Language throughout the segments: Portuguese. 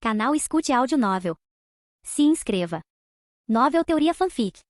Canal Escute Áudio Novel. Se inscreva. Novel Teoria Fanfic.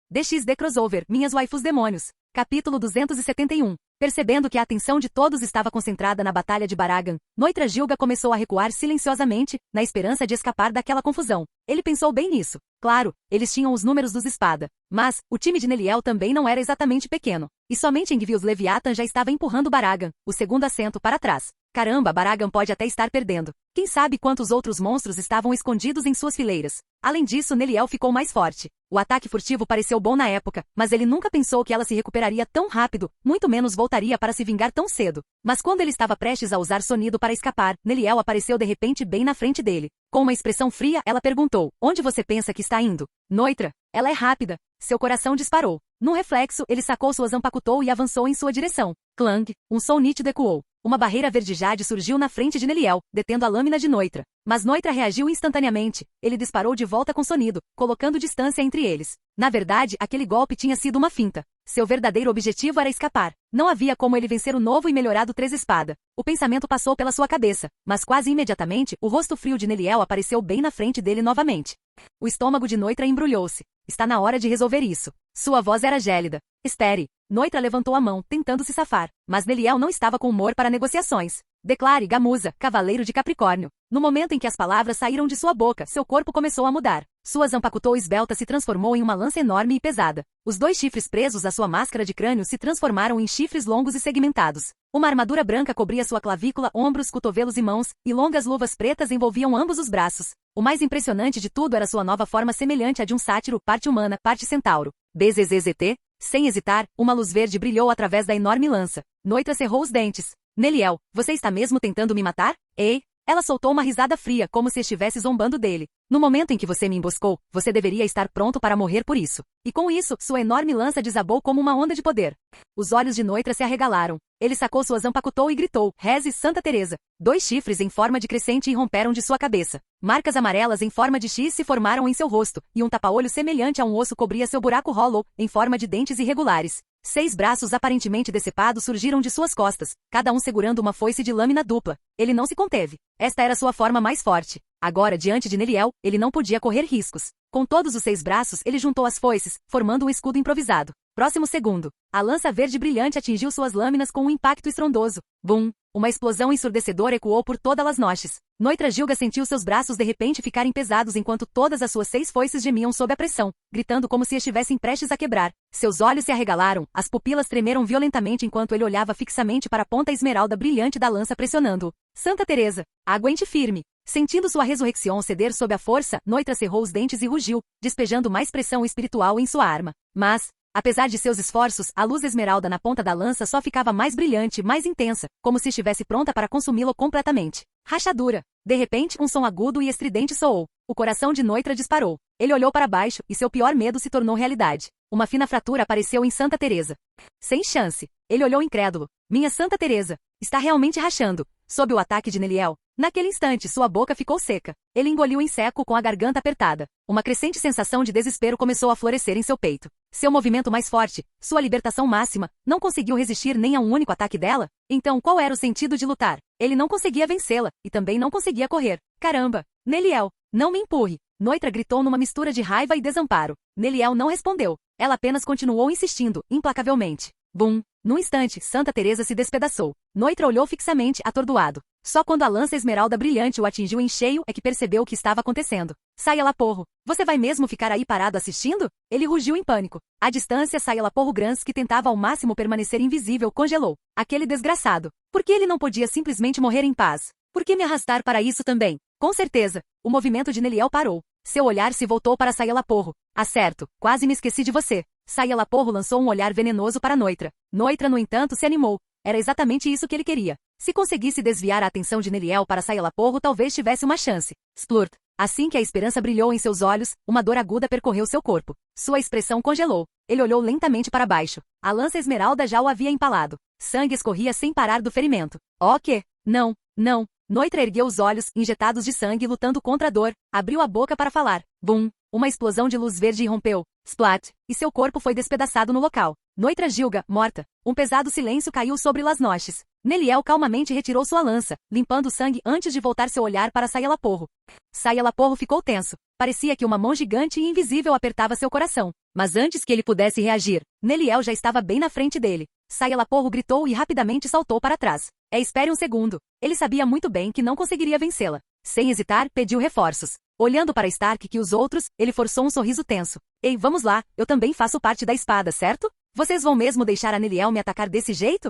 DXD Crossover, Minhas Waifus Demônios. Capítulo 271. Percebendo que a atenção de todos estava concentrada na Batalha de Baragan, Noitra Gilga começou a recuar silenciosamente, na esperança de escapar daquela confusão. Ele pensou bem nisso. Claro, eles tinham os números dos espada. Mas, o time de Neliel também não era exatamente pequeno. E somente Envios Leviathan já estava empurrando Baragan, o segundo assento, para trás. Caramba, Baragan pode até estar perdendo. Quem sabe quantos outros monstros estavam escondidos em suas fileiras. Além disso, Neliel ficou mais forte. O ataque furtivo pareceu bom na época, mas ele nunca pensou que ela se recuperaria tão rápido, muito menos voltaria para se vingar tão cedo. Mas quando ele estava prestes a usar sonido para escapar, Neliel apareceu de repente bem na frente dele. Com uma expressão fria, ela perguntou: "Onde você pensa que está indo?" "Noitra. Ela é rápida." Seu coração disparou. Num reflexo, ele sacou sua Zanpakutou e avançou em sua direção. Clang! Um som nítido ecoou. Uma barreira verde jade surgiu na frente de Neliel, detendo a lâmina de Noitra. Mas Noitra reagiu instantaneamente. Ele disparou de volta com sonido, colocando distância entre eles. Na verdade, aquele golpe tinha sido uma finta. Seu verdadeiro objetivo era escapar. Não havia como ele vencer o novo e melhorado Três Espada. O pensamento passou pela sua cabeça, mas quase imediatamente, o rosto frio de Neliel apareceu bem na frente dele novamente. O estômago de Noitra embrulhou-se. Está na hora de resolver isso. Sua voz era gélida. Espere. Noitra levantou a mão, tentando se safar. Mas Neliel não estava com humor para negociações. Declare, Gamuza, Cavaleiro de Capricórnio. No momento em que as palavras saíram de sua boca, seu corpo começou a mudar. Sua Zanpakutou esbelta se transformou em uma lança enorme e pesada. Os dois chifres presos à sua máscara de crânio se transformaram em chifres longos e segmentados. Uma armadura branca cobria sua clavícula, ombros, cotovelos e mãos, e longas luvas pretas envolviam ambos os braços. O mais impressionante de tudo era sua nova forma semelhante à de um sátiro, parte humana, parte centauro. BZZZT. Sem hesitar, uma luz verde brilhou através da enorme lança. Noitra cerrou os dentes. Neliel, você está mesmo tentando me matar? Ei! Ela soltou uma risada fria, como se estivesse zombando dele. No momento em que você me emboscou, você deveria estar pronto para morrer por isso. E com isso, sua enorme lança desabou como uma onda de poder. Os olhos de Noitra se arregalaram. Ele sacou sua Zanpakutou e gritou: "Reze, Santa Teresa!" Dois chifres em forma de crescente irromperam de sua cabeça. Marcas amarelas em forma de X se formaram em seu rosto, e um tapa-olho semelhante a um osso cobria seu buraco hollow, em forma de dentes irregulares. 6 braços aparentemente decepados surgiram de suas costas, cada um segurando uma foice de lâmina dupla. Ele não se conteve. Esta era sua forma mais forte. Agora, diante de Neliel, ele não podia correr riscos. Com todos os 6 braços, ele juntou as foices, formando um escudo improvisado. Próximo segundo. A lança verde brilhante atingiu suas lâminas com um impacto estrondoso. Bum! Uma explosão ensurdecedora ecoou por todas as noches. Noitra Gilga sentiu seus braços de repente ficarem pesados enquanto todas as suas 6 foices gemiam sob a pressão, gritando como se estivessem prestes a quebrar. Seus olhos se arregalaram, as pupilas tremeram violentamente enquanto ele olhava fixamente para a ponta esmeralda brilhante da lança pressionando-o. Santa Teresa! Aguente firme! Sentindo sua ressurreição ceder sob a força, Noitra cerrou os dentes e rugiu, despejando mais pressão espiritual em sua arma. Mas, apesar de seus esforços, a luz esmeralda na ponta da lança só ficava mais brilhante, mais intensa, como se estivesse pronta para consumi-lo completamente. Rachadura! De repente, um som agudo e estridente soou. O coração de Noitra disparou. Ele olhou para baixo, e seu pior medo se tornou realidade. Uma fina fratura apareceu em Santa Teresa. Sem chance. Ele olhou incrédulo. Minha Santa Teresa! Está realmente rachando. Sob o ataque de Neliel. Naquele instante, sua boca ficou seca. Ele engoliu em seco com a garganta apertada. Uma crescente sensação de desespero começou a florescer em seu peito. Seu movimento mais forte, sua libertação máxima, não conseguiu resistir nem a um único ataque dela? Então qual era o sentido de lutar? Ele não conseguia vencê-la, e também não conseguia correr. Caramba! Neliel, não me empurre! Noitra gritou numa mistura de raiva e desamparo. Neliel não respondeu. Ela apenas continuou insistindo, implacavelmente. Bum! Num instante, Santa Teresa se despedaçou. Noitra olhou fixamente, atordoado. Só quando a lança esmeralda brilhante o atingiu em cheio é que percebeu o que estava acontecendo. Saia lá, porro! Você vai mesmo ficar aí parado assistindo? Ele rugiu em pânico. À distância, Saia lá, porro Grans, que tentava ao máximo permanecer invisível, congelou. Aquele desgraçado. Por que ele não podia simplesmente morrer em paz? Por que me arrastar para isso também? Com certeza. O movimento de Neliel parou. Seu olhar se voltou para Saia lá, porro. Ah, certo. Quase me esqueci de você. Saia lá, porro lançou um olhar venenoso para Noitra. Noitra, no entanto, se animou. Era exatamente isso que ele queria. Se conseguisse desviar a atenção de Neliel para Saia lá, porro, talvez tivesse uma chance. Splurt. Assim que a esperança brilhou em seus olhos, uma dor aguda percorreu seu corpo. Sua expressão congelou. Ele olhou lentamente para baixo. A lança esmeralda já o havia empalado. Sangue escorria sem parar do ferimento. Oh, que? Não, não. Noitra ergueu os olhos, injetados de sangue lutando contra a dor, abriu a boca para falar. Bum! Uma explosão de luz verde irrompeu. Splat! E seu corpo foi despedaçado no local. Noitra Gilga, morta. Um pesado silêncio caiu sobre Las Noches. Neliel calmamente retirou sua lança, limpando o sangue antes de voltar seu olhar para Sayalaporro. Sayalaporro ficou tenso. Parecia que uma mão gigante e invisível apertava seu coração. Mas antes que ele pudesse reagir, Neliel já estava bem na frente dele. Sayalaporro gritou e rapidamente saltou para trás. Espere um segundo. Ele sabia muito bem que não conseguiria vencê-la. Sem hesitar, pediu reforços. Olhando para Stark e os outros, ele forçou um sorriso tenso. Ei, vamos lá, eu também faço parte da espada, certo? Vocês vão mesmo deixar a Neliel me atacar desse jeito?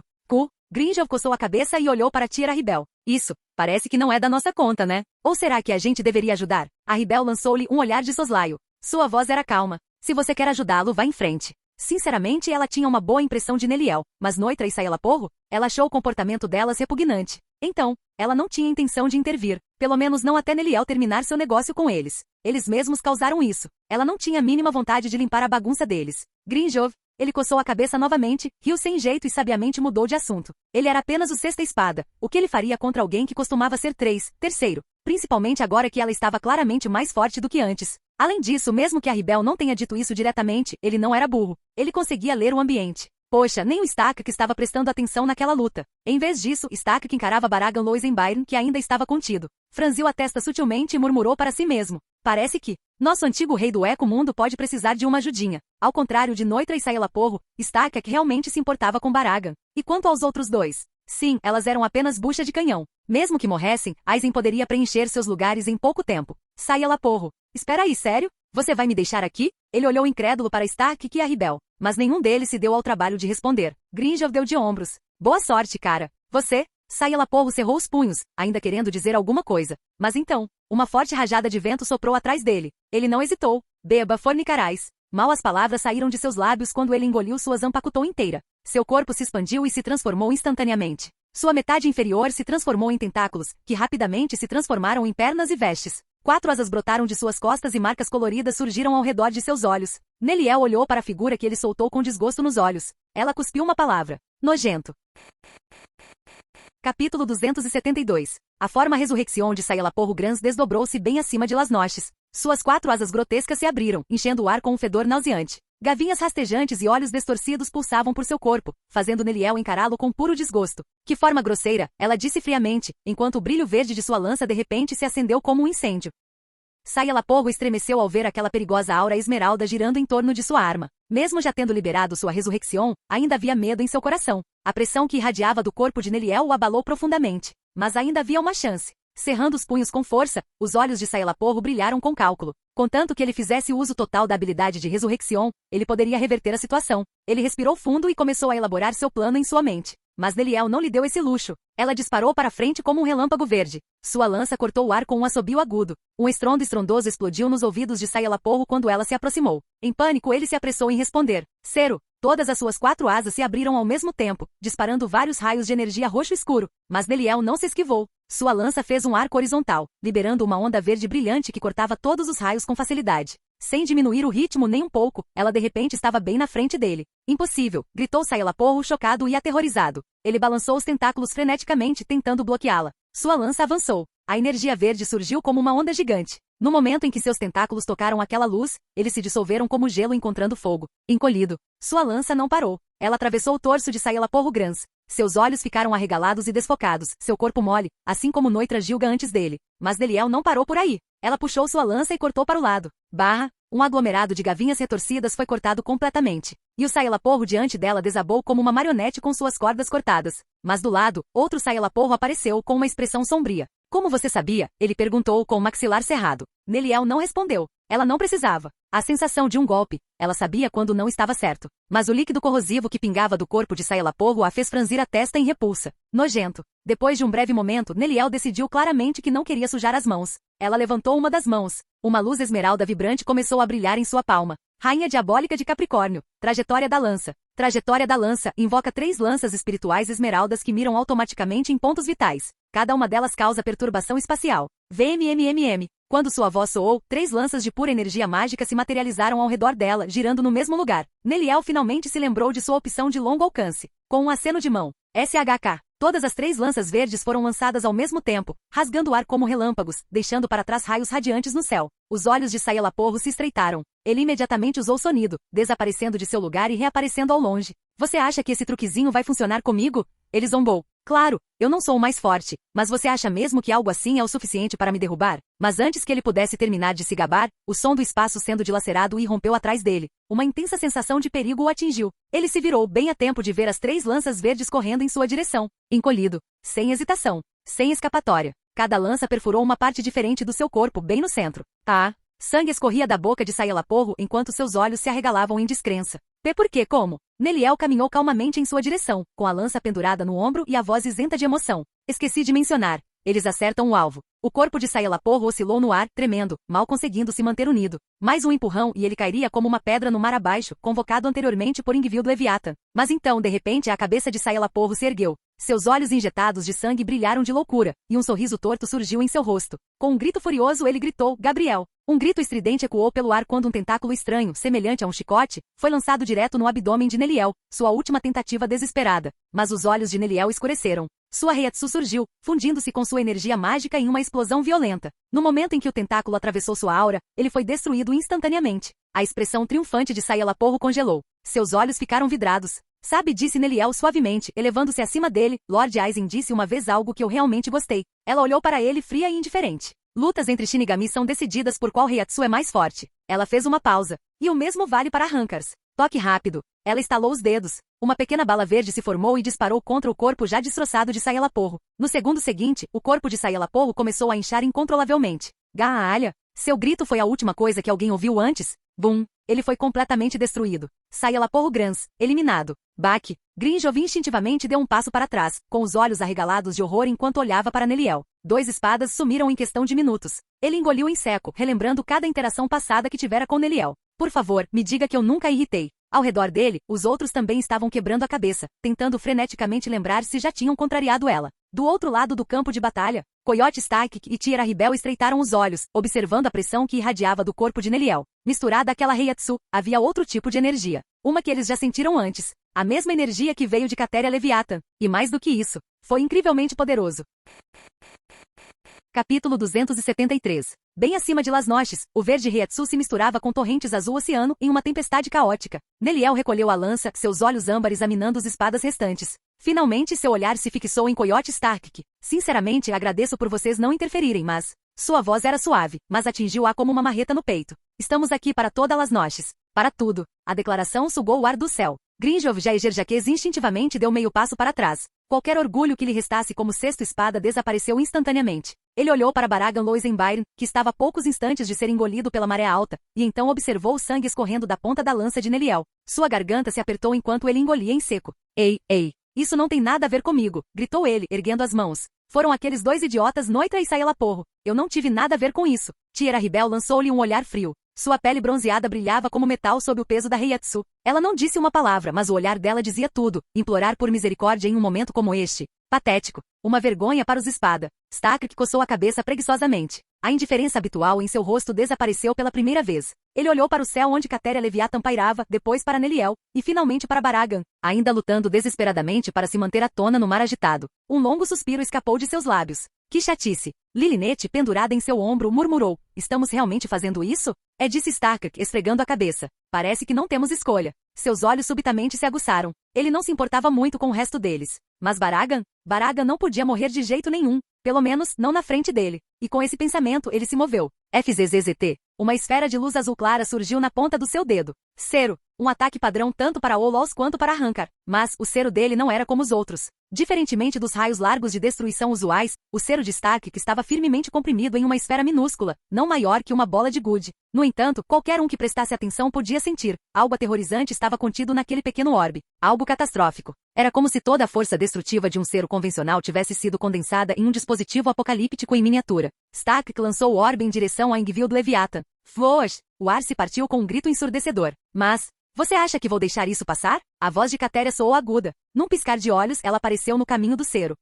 Grinjel coçou a cabeça e olhou para Tia Ribel. Isso, parece que não é da nossa conta, né? Ou será que a gente deveria ajudar? A Ribel lançou-lhe um olhar de soslaio. Sua voz era calma. Se você quer ajudá-lo, vá em frente. Sinceramente, ela tinha uma boa impressão de Neliel, mas Noitra e Sayalaporro, ela achou o comportamento delas repugnante. Então, ela não tinha intenção de intervir, pelo menos não até Neliel terminar seu negócio com eles. Eles mesmos causaram isso. Ela não tinha a mínima vontade de limpar a bagunça deles. Grinjov, ele coçou a cabeça novamente, riu sem jeito e sabiamente mudou de assunto. Ele era apenas o sexta espada. O que ele faria contra alguém que costumava ser terceiro? Principalmente agora que ela estava claramente mais forte do que antes. Além disso, mesmo que a Ribel não tenha dito isso diretamente, ele não era burro. Ele conseguia ler o ambiente. Poxa, nem o Stark que estava prestando atenção naquela luta. Em vez disso, Stark que encarava Baragan Loisenbyron, que ainda estava contido. Franziu a testa sutilmente e murmurou para si mesmo. Parece que nosso antigo rei do Eco-Mundo pode precisar de uma ajudinha. Ao contrário de Noitra e Sayalaporro, Stark é que realmente se importava com Baragan. E quanto aos outros dois? Sim, elas eram apenas bucha de canhão. Mesmo que morressem, Aizen poderia preencher seus lugares em pouco tempo. Sayalaporro. Espera aí, sério? Você vai me deixar aqui? Ele olhou incrédulo para Stark e a Ribel, mas nenhum deles se deu ao trabalho de responder. Grinjel deu de ombros. Boa sorte, cara. Você? Sayalaporro cerrou os punhos, ainda querendo dizer alguma coisa. Mas então, uma forte rajada de vento soprou atrás dele. Ele não hesitou. Beba, fornicarás. Mal as palavras saíram de seus lábios quando ele engoliu sua Zanpakutou inteira. Seu corpo se expandiu e se transformou instantaneamente. Sua metade inferior se transformou em tentáculos, que rapidamente se transformaram em pernas e vestes. 4 asas brotaram de suas costas e marcas coloridas surgiram ao redor de seus olhos. Neliel olhou para a figura que ele soltou com desgosto nos olhos. Ela cuspiu uma palavra. Nojento. Capítulo 272. A forma Resurrection de Sayalaporro Grans desdobrou-se bem acima de Las Noches. Suas 4 asas grotescas se abriram, enchendo o ar com um fedor nauseante. Gavinhas rastejantes e olhos distorcidos pulsavam por seu corpo, fazendo Neliel encará-lo com puro desgosto. Que forma grosseira, ela disse friamente, enquanto o brilho verde de sua lança de repente se acendeu como um incêndio. Sayalaporro estremeceu ao ver aquela perigosa aura esmeralda girando em torno de sua arma. Mesmo já tendo liberado sua Resurrection, ainda havia medo em seu coração. A pressão que irradiava do corpo de Neliel o abalou profundamente. Mas ainda havia uma chance. Cerrando os punhos com força, os olhos de Sayalaporro brilharam com cálculo. Contanto que ele fizesse uso total da habilidade de Resurrection, ele poderia reverter a situação. Ele respirou fundo e começou a elaborar seu plano em sua mente. Mas Neliel não lhe deu esse luxo. Ela disparou para frente como um relâmpago verde. Sua lança cortou o ar com um assobio agudo. Um estrondo estrondoso explodiu nos ouvidos de Sayalaporro quando ela se aproximou. Em pânico, ele se apressou em responder. Cero. Todas as suas 4 asas se abriram ao mesmo tempo, disparando vários raios de energia roxo escuro. Mas Neliel não se esquivou. Sua lança fez um arco horizontal, liberando uma onda verde brilhante que cortava todos os raios com facilidade. Sem diminuir o ritmo nem um pouco, ela de repente estava bem na frente dele. Impossível! Gritou Sayalaporro chocado e aterrorizado. Ele balançou os tentáculos freneticamente tentando bloqueá-la. Sua lança avançou. A energia verde surgiu como uma onda gigante. No momento em que seus tentáculos tocaram aquela luz, eles se dissolveram como gelo encontrando fogo. Encolhido. Sua lança não parou. Ela atravessou o torso de Sayalaporro Grans. Seus olhos ficaram arregalados e desfocados, seu corpo mole, assim como Noitra Gilga antes dele. Mas Neliel não parou por aí. Ela puxou sua lança e cortou para o lado. Um aglomerado de gavinhas retorcidas foi cortado completamente. E o Sayalaporro diante dela desabou como uma marionete com suas cordas cortadas. Mas do lado, outro Sayalaporro apareceu com uma expressão sombria. Como você sabia? Ele perguntou com o maxilar cerrado. Neliel não respondeu. Ela não precisava. A sensação de um golpe. Ela sabia quando não estava certo. Mas o líquido corrosivo que pingava do corpo de Sayalaporro a fez franzir a testa em repulsa. Nojento. Depois de um breve momento, Neliel decidiu claramente que não queria sujar as mãos. Ela levantou uma das mãos. Uma luz esmeralda vibrante começou a brilhar em sua palma. Rainha diabólica de Capricórnio. Trajetória da lança. Trajetória da lança invoca 3 lanças espirituais esmeraldas que miram automaticamente em pontos vitais. Cada uma delas causa perturbação espacial. VMMMM. Quando sua voz soou, 3 lanças de pura energia mágica se materializaram ao redor dela, girando no mesmo lugar. Neliel finalmente se lembrou de sua opção de longo alcance. Com um aceno de mão. SHK. Todas as 3 lanças verdes foram lançadas ao mesmo tempo, rasgando o ar como relâmpagos, deixando para trás raios radiantes no céu. Os olhos de Sayalaporro se estreitaram. Ele imediatamente usou sonido, desaparecendo de seu lugar e reaparecendo ao longe. Você acha que esse truquezinho vai funcionar comigo? Ele zombou. Claro, eu não sou o mais forte, mas você acha mesmo que algo assim é o suficiente para me derrubar? Mas antes que ele pudesse terminar de se gabar, o som do espaço sendo dilacerado irrompeu atrás dele. Uma intensa sensação de perigo o atingiu. Ele se virou bem a tempo de ver as 3 lanças verdes correndo em sua direção. Encolhido. Sem hesitação. Sem escapatória. Cada lança perfurou uma parte diferente do seu corpo bem no centro. Sangue escorria da boca de Sayalaporro enquanto seus olhos se arregalavam em descrença. Por quê? Como? Neliel caminhou calmamente em sua direção, com a lança pendurada no ombro e a voz isenta de emoção. Esqueci de mencionar. Eles acertam o alvo. O corpo de Sayalaporro oscilou no ar, tremendo, mal conseguindo se manter unido. Mais um empurrão e ele cairia como uma pedra no mar abaixo, convocado anteriormente por Ingvild Leviathan. Mas então, de repente, a cabeça de Sayalaporro se ergueu. Seus olhos injetados de sangue brilharam de loucura, e um sorriso torto surgiu em seu rosto. Com um grito furioso ele gritou, Gabriel. Um grito estridente ecoou pelo ar quando um tentáculo estranho, semelhante a um chicote, foi lançado direto no abdômen de Neliel, sua última tentativa desesperada. Mas os olhos de Neliel escureceram. Sua Reiatsu surgiu, fundindo-se com sua energia mágica em uma explosão violenta. No momento em que o tentáculo atravessou sua aura, ele foi destruído instantaneamente. A expressão triunfante de Sayalaporro congelou. Seus olhos ficaram vidrados. Sabe, disse Neliel suavemente, elevando-se acima dele. Lord Aizen disse uma vez algo que eu realmente gostei. Ela olhou para ele fria e indiferente. Lutas entre Shinigami são decididas por qual Reiatsu é mais forte. Ela fez uma pausa. E o mesmo vale para Rankars. Toque rápido. Ela estalou os dedos. Uma pequena bala verde se formou e disparou contra o corpo já destroçado de Sayalaporro. No segundo seguinte, o corpo de Sayalaporro começou a inchar incontrolavelmente. Gaalha! Seu grito foi a última coisa que alguém ouviu antes. Bum! Ele foi completamente destruído. Sayalaporro Grans, eliminado. Bak! Grinjov instintivamente deu um passo para trás, com os olhos arregalados de horror enquanto olhava para Neliel. 2 espadas sumiram em questão de minutos. Ele engoliu em seco, relembrando cada interação passada que tivera com Neliel. Por favor, me diga que eu nunca a irritei. Ao redor dele, os outros também estavam quebrando a cabeça, tentando freneticamente lembrar se já tinham contrariado ela. Do outro lado do campo de batalha, Coyote Stark e Tira Ribel estreitaram os olhos, observando a pressão que irradiava do corpo de Neliel. Misturada àquela Reiatsu, havia outro tipo de energia. Uma que eles já sentiram antes. A mesma energia que veio de Catéria Leviathan. E mais do que isso, foi incrivelmente poderoso. Capítulo 273. Bem acima de Las Noches, o verde Reiatsu se misturava com torrentes azul oceano em uma tempestade caótica. Neliel recolheu a lança, seus olhos âmbar examinando as espadas restantes. Finalmente seu olhar se fixou em Coyote Stark. Sinceramente, agradeço por vocês não interferirem, mas... Sua voz era suave, mas atingiu-a como uma marreta no peito. Estamos aqui para todas Las Noches. Para tudo. A declaração sugou o ar do céu. Grinjov Jaeger-Jaquez instintivamente deu meio passo para trás. Qualquer orgulho que lhe restasse como sexto espada desapareceu instantaneamente. Ele olhou para Baragan Loisenbyron, que estava a poucos instantes de ser engolido pela maré alta, e então observou o sangue escorrendo da ponta da lança de Neliel. Sua garganta se apertou enquanto ele engolia em seco. Ei, isso não tem nada a ver comigo, gritou ele, erguendo as mãos. Foram aqueles 2 idiotas Noitra e Sayalaporro. Eu não tive nada a ver com isso. Tira Ribel lançou-lhe um olhar frio. Sua pele bronzeada brilhava como metal sob o peso da Reiatsu. Ela não disse uma palavra, mas o olhar dela dizia tudo. Implorar por misericórdia em um momento como este. Patético. Uma vergonha para os espada. Stark coçou a cabeça preguiçosamente. A indiferença habitual em seu rosto desapareceu pela primeira vez. Ele olhou para o céu onde Catéria Leviathan pairava, depois para Neliel, e finalmente para Baragan, ainda lutando desesperadamente para se manter à tona no mar agitado. Um longo suspiro escapou de seus lábios. Que chatice! Lilinete, pendurada em seu ombro, murmurou. Estamos realmente fazendo isso? Disse Stark, esfregando a cabeça. Parece que não temos escolha. Seus olhos subitamente se aguçaram. Ele não se importava muito com o resto deles. Mas Baragan não podia morrer de jeito nenhum. Pelo menos, não na frente dele. E com esse pensamento, ele se moveu. FZZZT. Uma esfera de luz azul clara surgiu na ponta do seu dedo. Cero. Um ataque padrão tanto para Olos quanto para Rankar. Mas, o cero dele não era como os outros. Diferentemente dos raios largos de destruição usuais, o cero de Stark estava firmemente comprimido em uma esfera minúscula, não maior que uma bola de gude. No entanto, qualquer um que prestasse atenção podia sentir. Algo aterrorizante estava contido naquele pequeno orbe. Algo catastrófico. Era como se toda a força destrutiva de um cero convencional tivesse sido condensada em um dispositivo apocalíptico em miniatura. Stark lançou o orbe em direção a Ingvild Leviathan. Floas! O ar se partiu com um grito ensurdecedor. Mas... Você acha que vou deixar isso passar? A voz de Catéria soou aguda. Num piscar de olhos, ela apareceu no caminho do cero.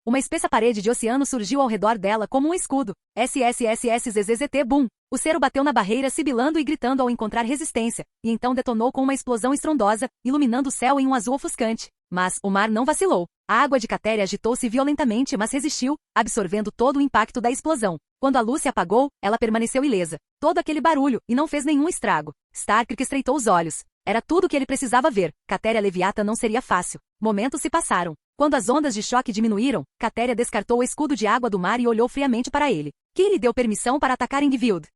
Uma espessa parede de oceano surgiu ao redor dela como um escudo. SSSSZZT Boom! O cero bateu na barreira sibilando e gritando ao encontrar resistência, e então detonou com uma explosão estrondosa, iluminando o céu em um azul ofuscante. Mas o mar não vacilou. A água de Catéria agitou-se violentamente, mas resistiu, absorvendo todo o impacto da explosão. Quando a luz se apagou, ela permaneceu ilesa. Todo aquele barulho, e não fez nenhum estrago. Stark estreitou os olhos. Era tudo o que ele precisava ver. Catéria Leviathan não seria fácil. Momentos se passaram. Quando as ondas de choque diminuíram, Catéria descartou o escudo de água do mar e olhou friamente para ele. Quem lhe deu permissão para atacar Ingvild?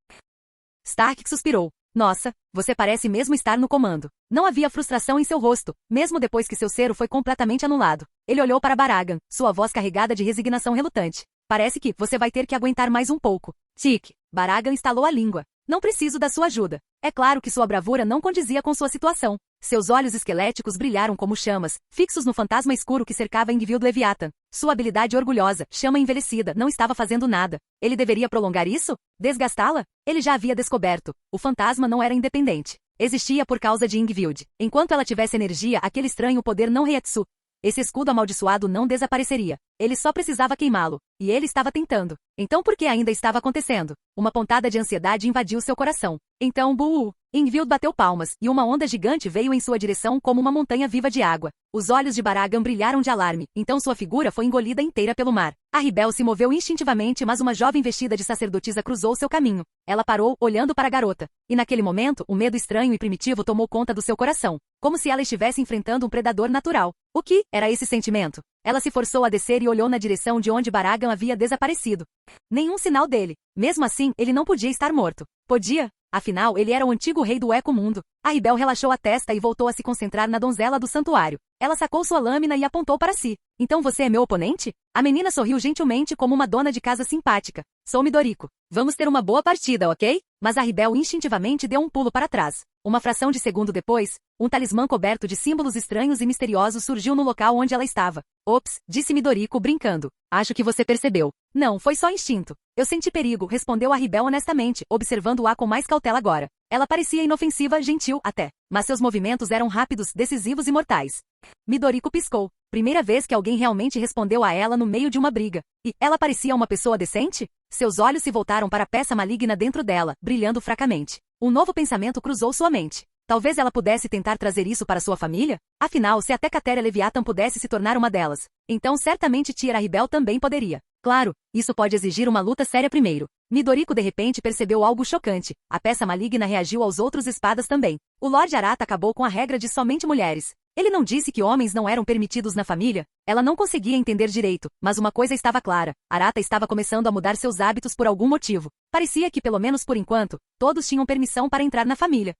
Stark suspirou. Nossa, você parece mesmo estar no comando. Não havia frustração em seu rosto, mesmo depois que seu cero foi completamente anulado. Ele olhou para Baragan, sua voz carregada de resignação relutante. Parece que você vai ter que aguentar mais um pouco. Tic. Baragan estalou a língua. Não preciso da sua ajuda. É claro que sua bravura não condizia com sua situação. Seus olhos esqueléticos brilharam como chamas, fixos no fantasma escuro que cercava Ingvild Leviathan. Sua habilidade orgulhosa, chama envelhecida, não estava fazendo nada. Ele deveria prolongar isso? Desgastá-la? Ele já havia descoberto. O fantasma não era independente. Existia por causa de Ingvild. Enquanto ela tivesse energia, aquele estranho poder não reiatsu. Esse escudo amaldiçoado não desapareceria. Ele só precisava queimá-lo. E ele estava tentando. Então por que ainda estava acontecendo? Uma pontada de ansiedade invadiu seu coração. Então, buú! Ingvild bateu palmas, e uma onda gigante veio em sua direção como uma montanha viva de água. Os olhos de Baragan brilharam de alarme, então sua figura foi engolida inteira pelo mar. A Ribel se moveu instintivamente, mas uma jovem vestida de sacerdotisa cruzou seu caminho. Ela parou, olhando para a garota. E naquele momento, um medo estranho e primitivo tomou conta do seu coração. Como se ela estivesse enfrentando um predador natural. O que era esse sentimento? Ela se forçou a descer e olhou na direção de onde Baragan havia desaparecido. Nenhum sinal dele. Mesmo assim, ele não podia estar morto. Podia? Afinal, ele era o antigo rei do Eco-Mundo. A Ribel relaxou a testa e voltou a se concentrar na donzela do santuário. Ela sacou sua lâmina e apontou para si. Então você é meu oponente? A menina sorriu gentilmente como uma dona de casa simpática. Sou Midoriko. Vamos ter uma boa partida, ok? Mas a Ribel instintivamente deu um pulo para trás. Uma fração de segundo depois, um talismã coberto de símbolos estranhos e misteriosos surgiu no local onde ela estava. Ops, disse Midoriko brincando. Acho que você percebeu. Não, foi só instinto. Eu senti perigo, respondeu a Ribel honestamente, observando-a com mais cautela agora. Ela parecia inofensiva, gentil, até. Mas seus movimentos eram rápidos, decisivos e mortais. Midoriko piscou. Primeira vez que alguém realmente respondeu a ela no meio de uma briga. E ela parecia uma pessoa decente? Seus olhos se voltaram para a peça maligna dentro dela, brilhando fracamente. Um novo pensamento cruzou sua mente. Talvez ela pudesse tentar trazer isso para sua família? Afinal, se até Catéria Leviathan pudesse se tornar uma delas, então certamente Tiara Ribel também poderia. Claro, isso pode exigir uma luta séria primeiro. Midoriko de repente percebeu algo chocante. A peça maligna reagiu aos outros espadas também. O Lorde Arata acabou com a regra de somente mulheres. Ele não disse que homens não eram permitidos na família? Ela não conseguia entender direito, mas uma coisa estava clara. Arata estava começando a mudar seus hábitos por algum motivo. Parecia que, pelo menos por enquanto, todos tinham permissão para entrar na família.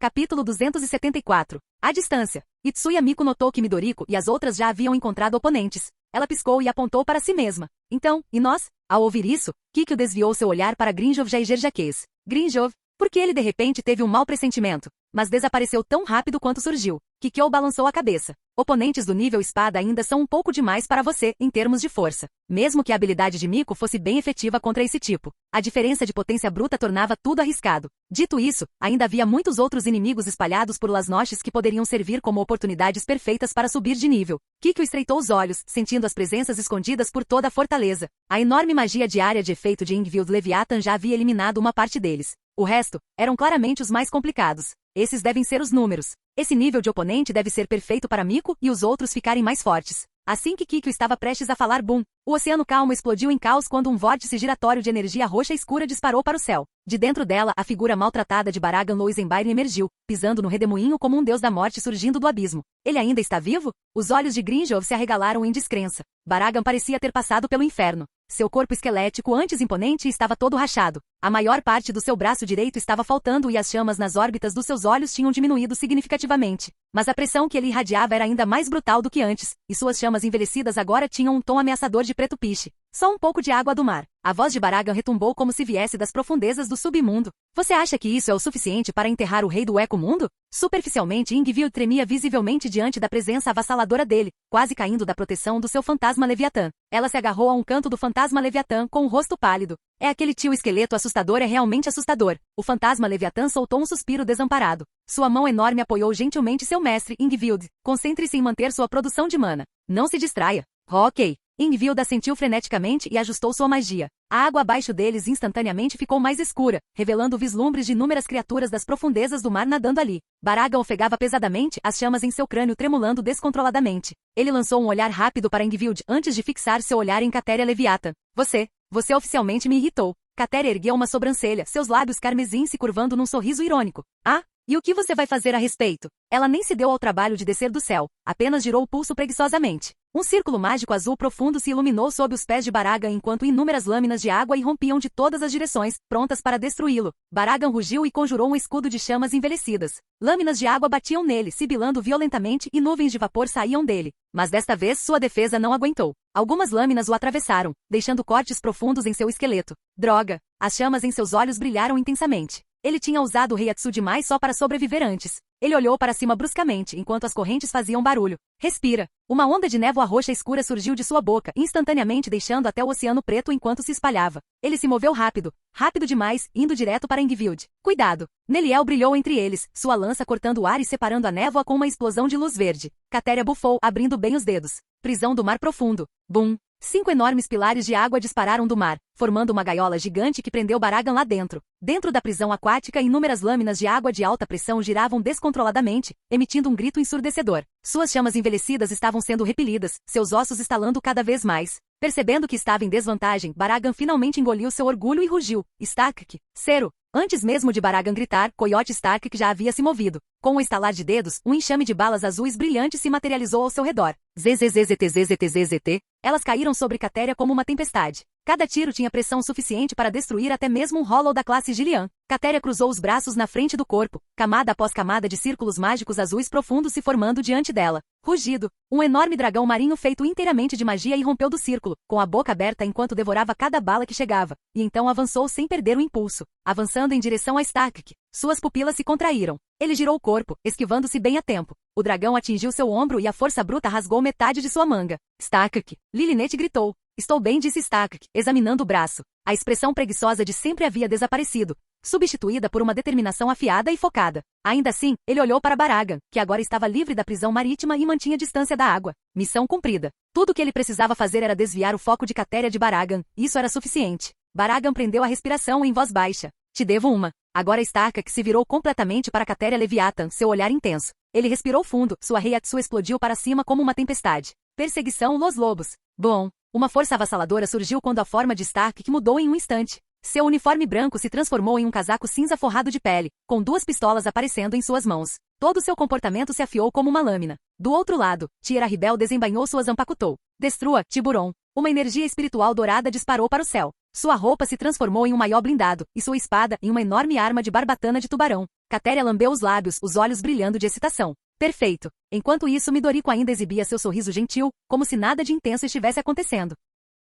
Capítulo 274. À distância. Itsuya Miko notou que Midoriko e as outras já haviam encontrado oponentes. Ela piscou e apontou para si mesma. Então, e nós? Ao ouvir isso, Kikyo desviou seu olhar para Grinjov Jaiger-Jaquez. Grinjov? Porque ele de repente teve um mau pressentimento, mas desapareceu tão rápido quanto surgiu. Kikyo balançou a cabeça. Oponentes do nível espada ainda são um pouco demais para você, em termos de força. Mesmo que a habilidade de Miko fosse bem efetiva contra esse tipo, a diferença de potência bruta tornava tudo arriscado. Dito isso, ainda havia muitos outros inimigos espalhados por Las Noches que poderiam servir como oportunidades perfeitas para subir de nível. Kikyo estreitou os olhos, sentindo as presenças escondidas por toda a fortaleza. A enorme magia diária de efeito de Ingvild Leviathan já havia eliminado uma parte deles. O resto eram claramente os mais complicados. Esses devem ser os números. Esse nível de oponente deve ser perfeito para Miko e os outros ficarem mais fortes. Assim que Kikyo estava prestes a falar boom, o oceano calmo explodiu em caos quando um vórtice giratório de energia roxa escura disparou para o céu. De dentro dela, a figura maltratada de Baragan Loisenbair emergiu, pisando no redemoinho como um deus da morte surgindo do abismo. Ele ainda está vivo? Os olhos de Grinjov se arregalaram em descrença. Baragan parecia ter passado pelo inferno. Seu corpo esquelético antes imponente estava todo rachado. A maior parte do seu braço direito estava faltando e as chamas nas órbitas dos seus olhos tinham diminuído significativamente. Mas a pressão que ele irradiava era ainda mais brutal do que antes, e suas chamas envelhecidas agora tinham um tom ameaçador de preto piche. Só um pouco de água do mar. A voz de Baragan retumbou como se viesse das profundezas do submundo. Você acha que isso é o suficiente para enterrar o rei do Eco-Mundo? Superficialmente, Ingvild tremia visivelmente diante da presença avassaladora dele, quase caindo da proteção do seu fantasma Leviatã. Ela se agarrou a um canto do fantasma Leviatã com o rosto pálido. É aquele tio esqueleto assustador, é realmente assustador. O fantasma Leviatã soltou um suspiro desamparado. Sua mão enorme apoiou gentilmente seu mestre, Ingvild. Concentre-se em manter sua produção de mana. Não se distraia. Ok. Ingvild assentiu freneticamente e ajustou sua magia. A água abaixo deles instantaneamente ficou mais escura, revelando vislumbres de inúmeras criaturas das profundezas do mar nadando ali. Baragan ofegava pesadamente, as chamas em seu crânio tremulando descontroladamente. Ele lançou um olhar rápido para Ingvild antes de fixar seu olhar em Catéria Leviathan. Você oficialmente me irritou. Catéria ergueu uma sobrancelha, seus lábios carmesim se curvando num sorriso irônico. Ah, E o que você vai fazer a respeito? Ela nem se deu ao trabalho de descer do céu, apenas girou o pulso preguiçosamente. Um círculo mágico azul profundo se iluminou sob os pés de Baragan enquanto inúmeras lâminas de água irrompiam de todas as direções, prontas para destruí-lo. Baragan rugiu e conjurou um escudo de chamas envelhecidas. Lâminas de água batiam nele, sibilando violentamente e nuvens de vapor saíam dele. Mas desta vez sua defesa não aguentou. Algumas lâminas o atravessaram, deixando cortes profundos em seu esqueleto. Droga! As chamas em seus olhos brilharam intensamente. Ele tinha usado o Reiatsu demais só para sobreviver antes. Ele olhou para cima bruscamente enquanto as correntes faziam barulho. Respira. Uma onda de névoa roxa escura surgiu de sua boca, instantaneamente deixando até o oceano preto enquanto se espalhava. Ele se moveu rápido, rápido demais, indo direto para Engvild. Cuidado! Neliel brilhou entre eles, sua lança cortando o ar e separando a névoa com uma explosão de luz verde. Catéria bufou, abrindo bem os dedos. Prisão do mar profundo. Bum! 5 enormes pilares de água dispararam do mar, formando uma gaiola gigante que prendeu Baragan lá dentro. Dentro da prisão aquática, inúmeras lâminas de água de alta pressão giravam descontroladamente, emitindo um grito ensurdecedor. Suas chamas envelhecidas estavam sendo repelidas, seus ossos estalando cada vez mais. Percebendo que estava em desvantagem, Baragan finalmente engoliu seu orgulho e rugiu. Stark! Cero! Antes mesmo de Baragan gritar, Coiote Stark já havia se movido. Com um estalar de dedos, um enxame de balas azuis brilhantes se materializou ao seu redor. ZZZZTZZTZT. Elas caíram sobre Catéria como uma tempestade. Cada tiro tinha pressão suficiente para destruir até mesmo um Hollow da classe Gillian. Catéria cruzou os braços na frente do corpo, camada após camada de círculos mágicos azuis profundos se formando diante dela. Rugido. Um enorme dragão marinho feito inteiramente de magia irrompeu do círculo, com a boca aberta enquanto devorava cada bala que chegava, e então avançou sem perder o impulso, avançando em direção a Stark. Suas pupilas se contraíram. Ele girou o corpo, esquivando-se bem a tempo. O dragão atingiu seu ombro e a força bruta rasgou metade de sua manga. Stark! Lilinette gritou. Estou bem, disse Stark, examinando o braço. A expressão preguiçosa de sempre havia desaparecido, substituída por uma determinação afiada e focada. Ainda assim, ele olhou para Baragan, que agora estava livre da prisão marítima e mantinha distância da água. Missão cumprida. Tudo o que ele precisava fazer era desviar o foco de Catéria de Baragan. Isso era suficiente. Baragan prendeu a respiração em voz baixa. Te devo uma. Agora Stark se virou completamente para Catéria Leviathan, seu olhar intenso. Ele respirou fundo, sua Reiatsu explodiu para cima como uma tempestade. Perseguição Los Lobos. Bom. Uma força avassaladora surgiu quando a forma de Stark mudou em um instante. Seu uniforme branco se transformou em um casaco cinza forrado de pele, com 2 pistolas aparecendo em suas mãos. Todo seu comportamento se afiou como uma lâmina. Do outro lado, Tira Ribel desembainhou sua Zanpakutou. Destrua, Tiburon. Uma energia espiritual dourada disparou para o céu. Sua roupa se transformou em um maior blindado, e sua espada em uma enorme arma de barbatana de tubarão. Catéria lambeu os lábios, os olhos brilhando de excitação. Perfeito. Enquanto isso, Midoriko ainda exibia seu sorriso gentil, como se nada de intenso estivesse acontecendo.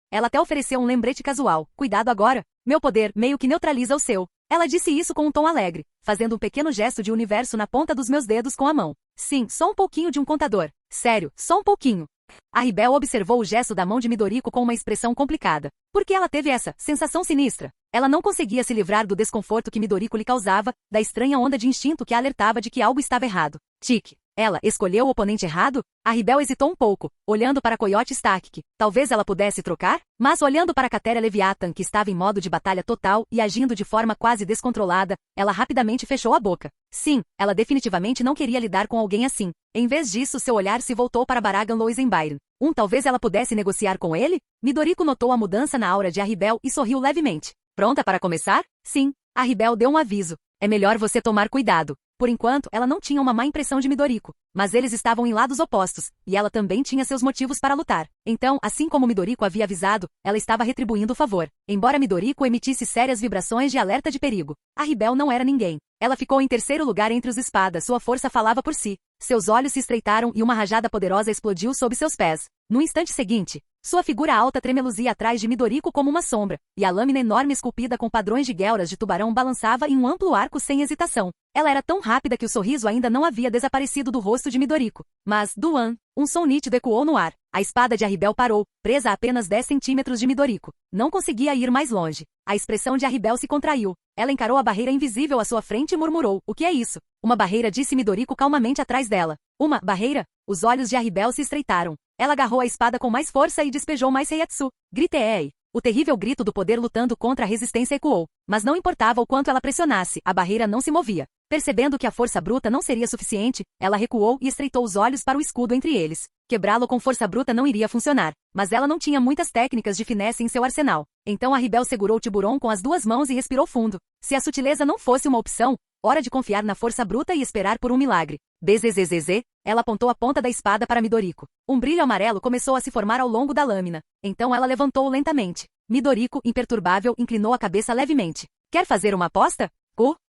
Ela até ofereceu um lembrete casual. Cuidado agora. Meu poder meio que neutraliza o seu. Ela disse isso com um tom alegre, fazendo um pequeno gesto de universo na ponta dos meus dedos com a mão. Sim, só um pouquinho de um contador. Sério, só um pouquinho. A Ribel observou o gesto da mão de Midoriko com uma expressão complicada. Por que ela teve essa sensação sinistra? Ela não conseguia se livrar do desconforto que Midoriko lhe causava, da estranha onda de instinto que a alertava de que algo estava errado. Tique. Ela escolheu o oponente errado? A Ribel hesitou um pouco, olhando para Coiote Stark. Talvez ela pudesse trocar? Mas olhando para Catéria Leviathan, que estava em modo de batalha total e agindo de forma quase descontrolada, ela rapidamente fechou a boca. Sim, ela definitivamente não queria lidar com alguém assim. Em vez disso, seu olhar se voltou para Baragan Loisenbyron. Talvez ela pudesse negociar com ele? Midoriko notou a mudança na aura de a Ribel e sorriu levemente. Pronta para começar? Sim. A Ribel deu um aviso. É melhor você tomar cuidado. Por enquanto, ela não tinha uma má impressão de Midoriko, mas eles estavam em lados opostos, e ela também tinha seus motivos para lutar. Então, assim como Midoriko havia avisado, ela estava retribuindo o favor. Embora Midoriko emitisse sérias vibrações de alerta de perigo, a Ribel não era ninguém. Ela ficou em terceiro lugar entre os espadas, sua força falava por si. Seus olhos se estreitaram e uma rajada poderosa explodiu sob seus pés. No instante seguinte, sua figura alta tremeluzia atrás de Midoriko como uma sombra, e a lâmina enorme esculpida com padrões de guelras de tubarão balançava em um amplo arco sem hesitação. Ela era tão rápida que o sorriso ainda não havia desaparecido do rosto de Midoriko. Mas, Duan, um som nítido ecoou no ar. A espada de Arribel parou, presa a apenas 10 centímetros de Midoriko. Não conseguia ir mais longe. A expressão de Arribel se contraiu. Ela encarou a barreira invisível à sua frente e murmurou. O que é isso? Uma barreira, disse Midoriko calmamente atrás dela. Uma barreira? Os olhos de Arribel se estreitaram. Ela agarrou a espada com mais força e despejou mais Reiatsu. Gritei. O terrível grito do poder lutando contra a resistência ecoou. Mas não importava o quanto ela pressionasse, a barreira não se movia. Percebendo que a força bruta não seria suficiente, ela recuou e estreitou os olhos para o escudo entre eles. Quebrá-lo com força bruta não iria funcionar, mas ela não tinha muitas técnicas de finesse em seu arsenal. Então Arribel segurou o Tiburon com as 2 mãos e respirou fundo. Se a sutileza não fosse uma opção, Hora de confiar na força bruta e esperar por um milagre. Bzzz, ela apontou a ponta da espada para Midoriko. Um brilho amarelo começou a se formar ao longo da lâmina. Então ela levantou-o lentamente. Midoriko, imperturbável, inclinou a cabeça levemente. Quer fazer uma aposta?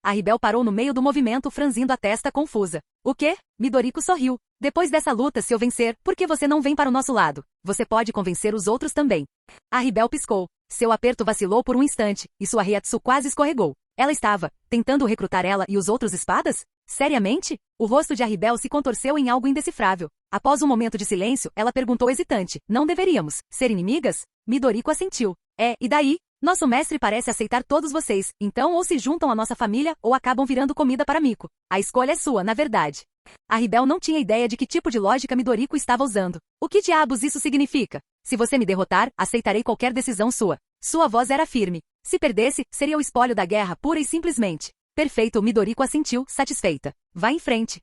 A Ribel parou no meio do movimento, franzindo a testa confusa. O quê? Midoriko sorriu. Depois dessa luta, se eu vencer, por que você não vem para o nosso lado? Você pode convencer os outros também. A Ribel piscou. Seu aperto vacilou por um instante, e sua Heiatsu quase escorregou. Ela estava tentando recrutar ela e os outros espadas? Seriamente? O rosto de Ribel se contorceu em algo indecifrável. Após um momento de silêncio, ela perguntou hesitante. Não deveríamos ser inimigas? Midoriko assentiu. E daí? Nosso mestre parece aceitar todos vocês, então ou se juntam à nossa família ou acabam virando comida para Miko. A escolha é sua, na verdade. A Ribel não tinha ideia de que tipo de lógica Midoriko estava usando. O que diabos isso significa? Se você me derrotar, aceitarei qualquer decisão sua. Sua voz era firme. Se perdesse, seria o espólio da guerra pura e simplesmente. Perfeito, Midoriko assentiu, satisfeita. Vá em frente.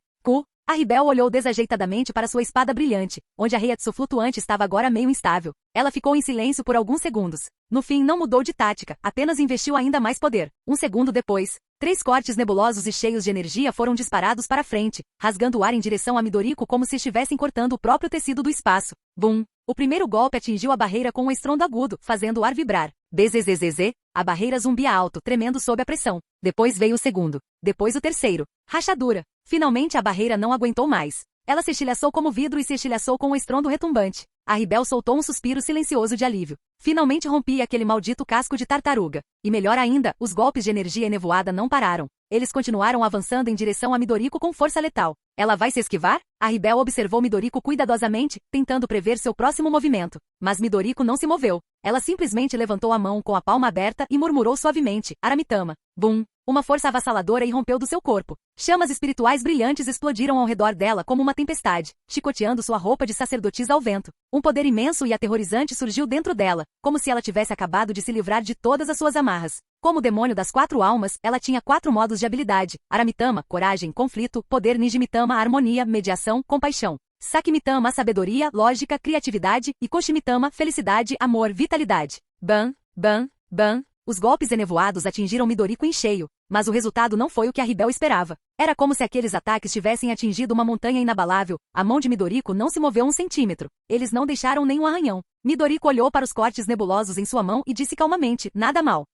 A Ribel olhou desajeitadamente para sua espada brilhante, onde a Heiatsu flutuante estava agora meio instável. Ela ficou em silêncio por alguns segundos. No fim, não mudou de tática, apenas investiu ainda mais poder. Um segundo depois, 3 cortes nebulosos e cheios de energia foram disparados para frente, rasgando o ar em direção a Midoriko como se estivessem cortando o próprio tecido do espaço. Bum! O primeiro golpe atingiu a barreira com um estrondo agudo, fazendo o ar vibrar. Bzzz, a barreira zumbia alto, tremendo sob a pressão. Depois veio o segundo. Depois o terceiro. Rachadura. Finalmente a barreira não aguentou mais. Ela se estilhaçou como vidro e se estilhaçou com um estrondo retumbante. A Ribel soltou um suspiro silencioso de alívio. Finalmente rompi aquele maldito casco de tartaruga. E melhor ainda, os golpes de energia enevoada não pararam. Eles continuaram avançando em direção a Midoriko com força letal. Ela vai se esquivar? A Ribel observou Midoriko cuidadosamente, tentando prever seu próximo movimento. Mas Midoriko não se moveu. Ela simplesmente levantou a mão com a palma aberta e murmurou suavemente, Aramitama. Bum! Uma força avassaladora irrompeu do seu corpo. Chamas espirituais brilhantes explodiram ao redor dela como uma tempestade, chicoteando sua roupa de sacerdotisa ao vento. Um poder imenso e aterrorizante surgiu dentro dela, como se ela tivesse acabado de se livrar de todas as suas amarras. Como o demônio das 4 almas, ela tinha 4 modos de habilidade. Aramitama, coragem, conflito, poder Nijimitama, harmonia, mediação, compaixão. Sakimitama, sabedoria, lógica, criatividade, e Koshimitama, felicidade, amor, vitalidade. Bam, bam, bam. Os golpes enevoados atingiram Midoriko em cheio, mas o resultado não foi o que a Ribel esperava. Era como se aqueles ataques tivessem atingido uma montanha inabalável. A mão de Midoriko não se moveu um centímetro. Eles não deixaram nem um arranhão. Midoriko olhou para os cortes nebulosos em sua mão e disse calmamente, nada mal.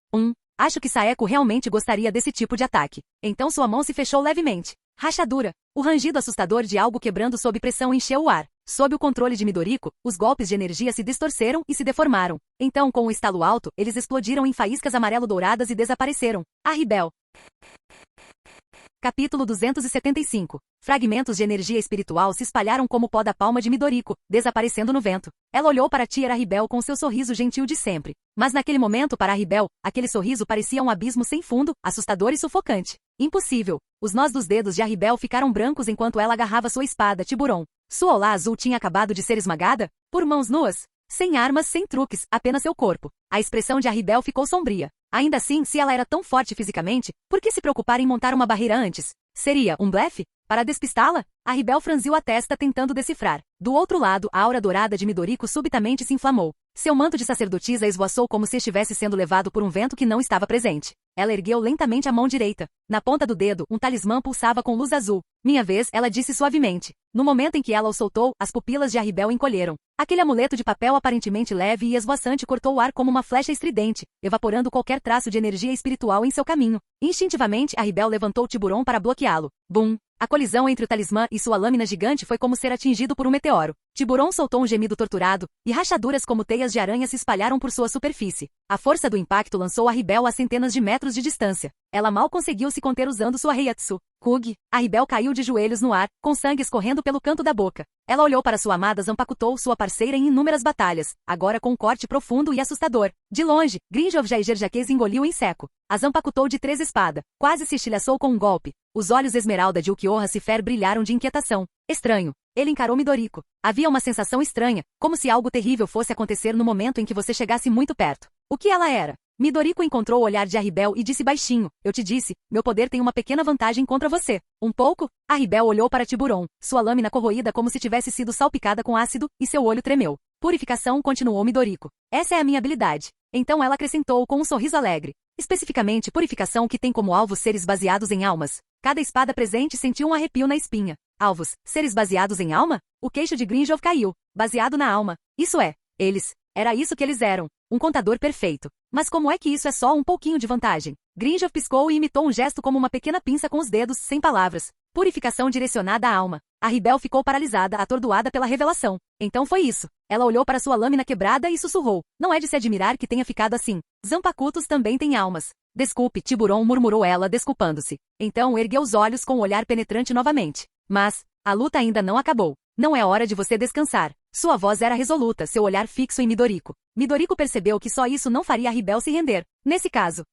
Acho que Saeko realmente gostaria desse tipo de ataque. Então sua mão se fechou levemente. Rachadura. O rangido assustador de algo quebrando sob pressão encheu o ar. Sob o controle de Midoriko, os golpes de energia se distorceram e se deformaram. Então, com um estalo alto, eles explodiram em faíscas amarelo-douradas e desapareceram. A Ribel. Capítulo 275. Fragmentos de energia espiritual se espalharam como pó da palma de Midoriko, desaparecendo no vento. Ela olhou para Tia Ribel com seu sorriso gentil de sempre. Mas naquele momento para a Ribel, aquele sorriso parecia um abismo sem fundo, assustador e sufocante. Impossível. Os nós dos dedos de Ribel ficaram brancos enquanto ela agarrava sua espada Tiburon. Sua olá azul tinha acabado de ser esmagada? Por mãos nuas? Sem armas, sem truques, apenas seu corpo. A expressão de Ribel ficou sombria. Ainda assim, se ela era tão forte fisicamente, por que se preocupar em montar uma barreira antes? Seria um blefe? Para despistá-la? A Ribel franziu a testa tentando decifrar. Do outro lado, a aura dourada de Midoriko subitamente se inflamou. Seu manto de sacerdotisa esvoaçou como se estivesse sendo levado por um vento que não estava presente. Ela ergueu lentamente a mão direita. Na ponta do dedo, um talismã pulsava com luz azul. Minha vez, ela disse suavemente. No momento em que ela o soltou, as pupilas de Ribel encolheram. Aquele amuleto de papel aparentemente leve e esvoaçante cortou o ar como uma flecha estridente, evaporando qualquer traço de energia espiritual em seu caminho. Instintivamente, Ribel levantou o Tiburon para bloqueá-lo. Bum! A colisão entre o talismã e sua lâmina gigante foi como ser atingido por um meteoro. Tiburon soltou um gemido torturado, e rachaduras como teias de aranha se espalharam por sua superfície. A força do impacto lançou a Ribel a centenas de metros de distância. Ela mal conseguiu se conter usando sua Heiatsu. Kug. A Ribel caiu de joelhos no ar, com sangue escorrendo pelo canto da boca. Ela olhou para sua amada Zanpakutou, sua parceira em inúmeras batalhas, agora com um corte profundo e assustador. De longe, Grinjov Jaiger Jaquez engoliu em seco. A Zanpakutou de 3 espada, quase se estilhaçou com um golpe. Os olhos esmeralda de Ukiyoha Cifer brilharam de inquietação. Estranho. Ele encarou Midoriko. Havia uma sensação estranha, como se algo terrível fosse acontecer no momento em que você chegasse muito perto. O que ela era? Midoriko encontrou o olhar de Ribel e disse baixinho, eu te disse, meu poder tem uma pequena vantagem contra você. Um pouco? Ribel olhou para Tiburon, sua lâmina corroída como se tivesse sido salpicada com ácido, e seu olho tremeu. Purificação, continuou Midoriko. Essa é a minha habilidade. Então ela acrescentou com um sorriso alegre. especificamente purificação que tem como alvo seres baseados em almas. Cada espada presente sentiu um arrepio na espinha. Alvos, seres baseados em alma? O queixo de Grinjov caiu. Baseado na alma. Isso é, eles. Era isso que eles eram. Um contador perfeito. Mas como é que isso é só um pouquinho de vantagem? Grinjov piscou e imitou um gesto como uma pequena pinça com os dedos, sem palavras. Purificação direcionada à alma. A Ribel ficou paralisada, atordoada pela revelação. Então foi isso. Ela olhou para sua lâmina quebrada e sussurrou. Não é de se admirar que tenha ficado assim. Zampacutos também têm almas. Desculpe, Tiburon, murmurou ela, desculpando-se. Então ergueu os olhos com um olhar penetrante novamente. Mas, a luta ainda não acabou. Não é hora de você descansar. Sua voz era resoluta, seu olhar fixo em Midoriko. Midoriko percebeu que só isso não faria a Ribel se render. Nesse caso,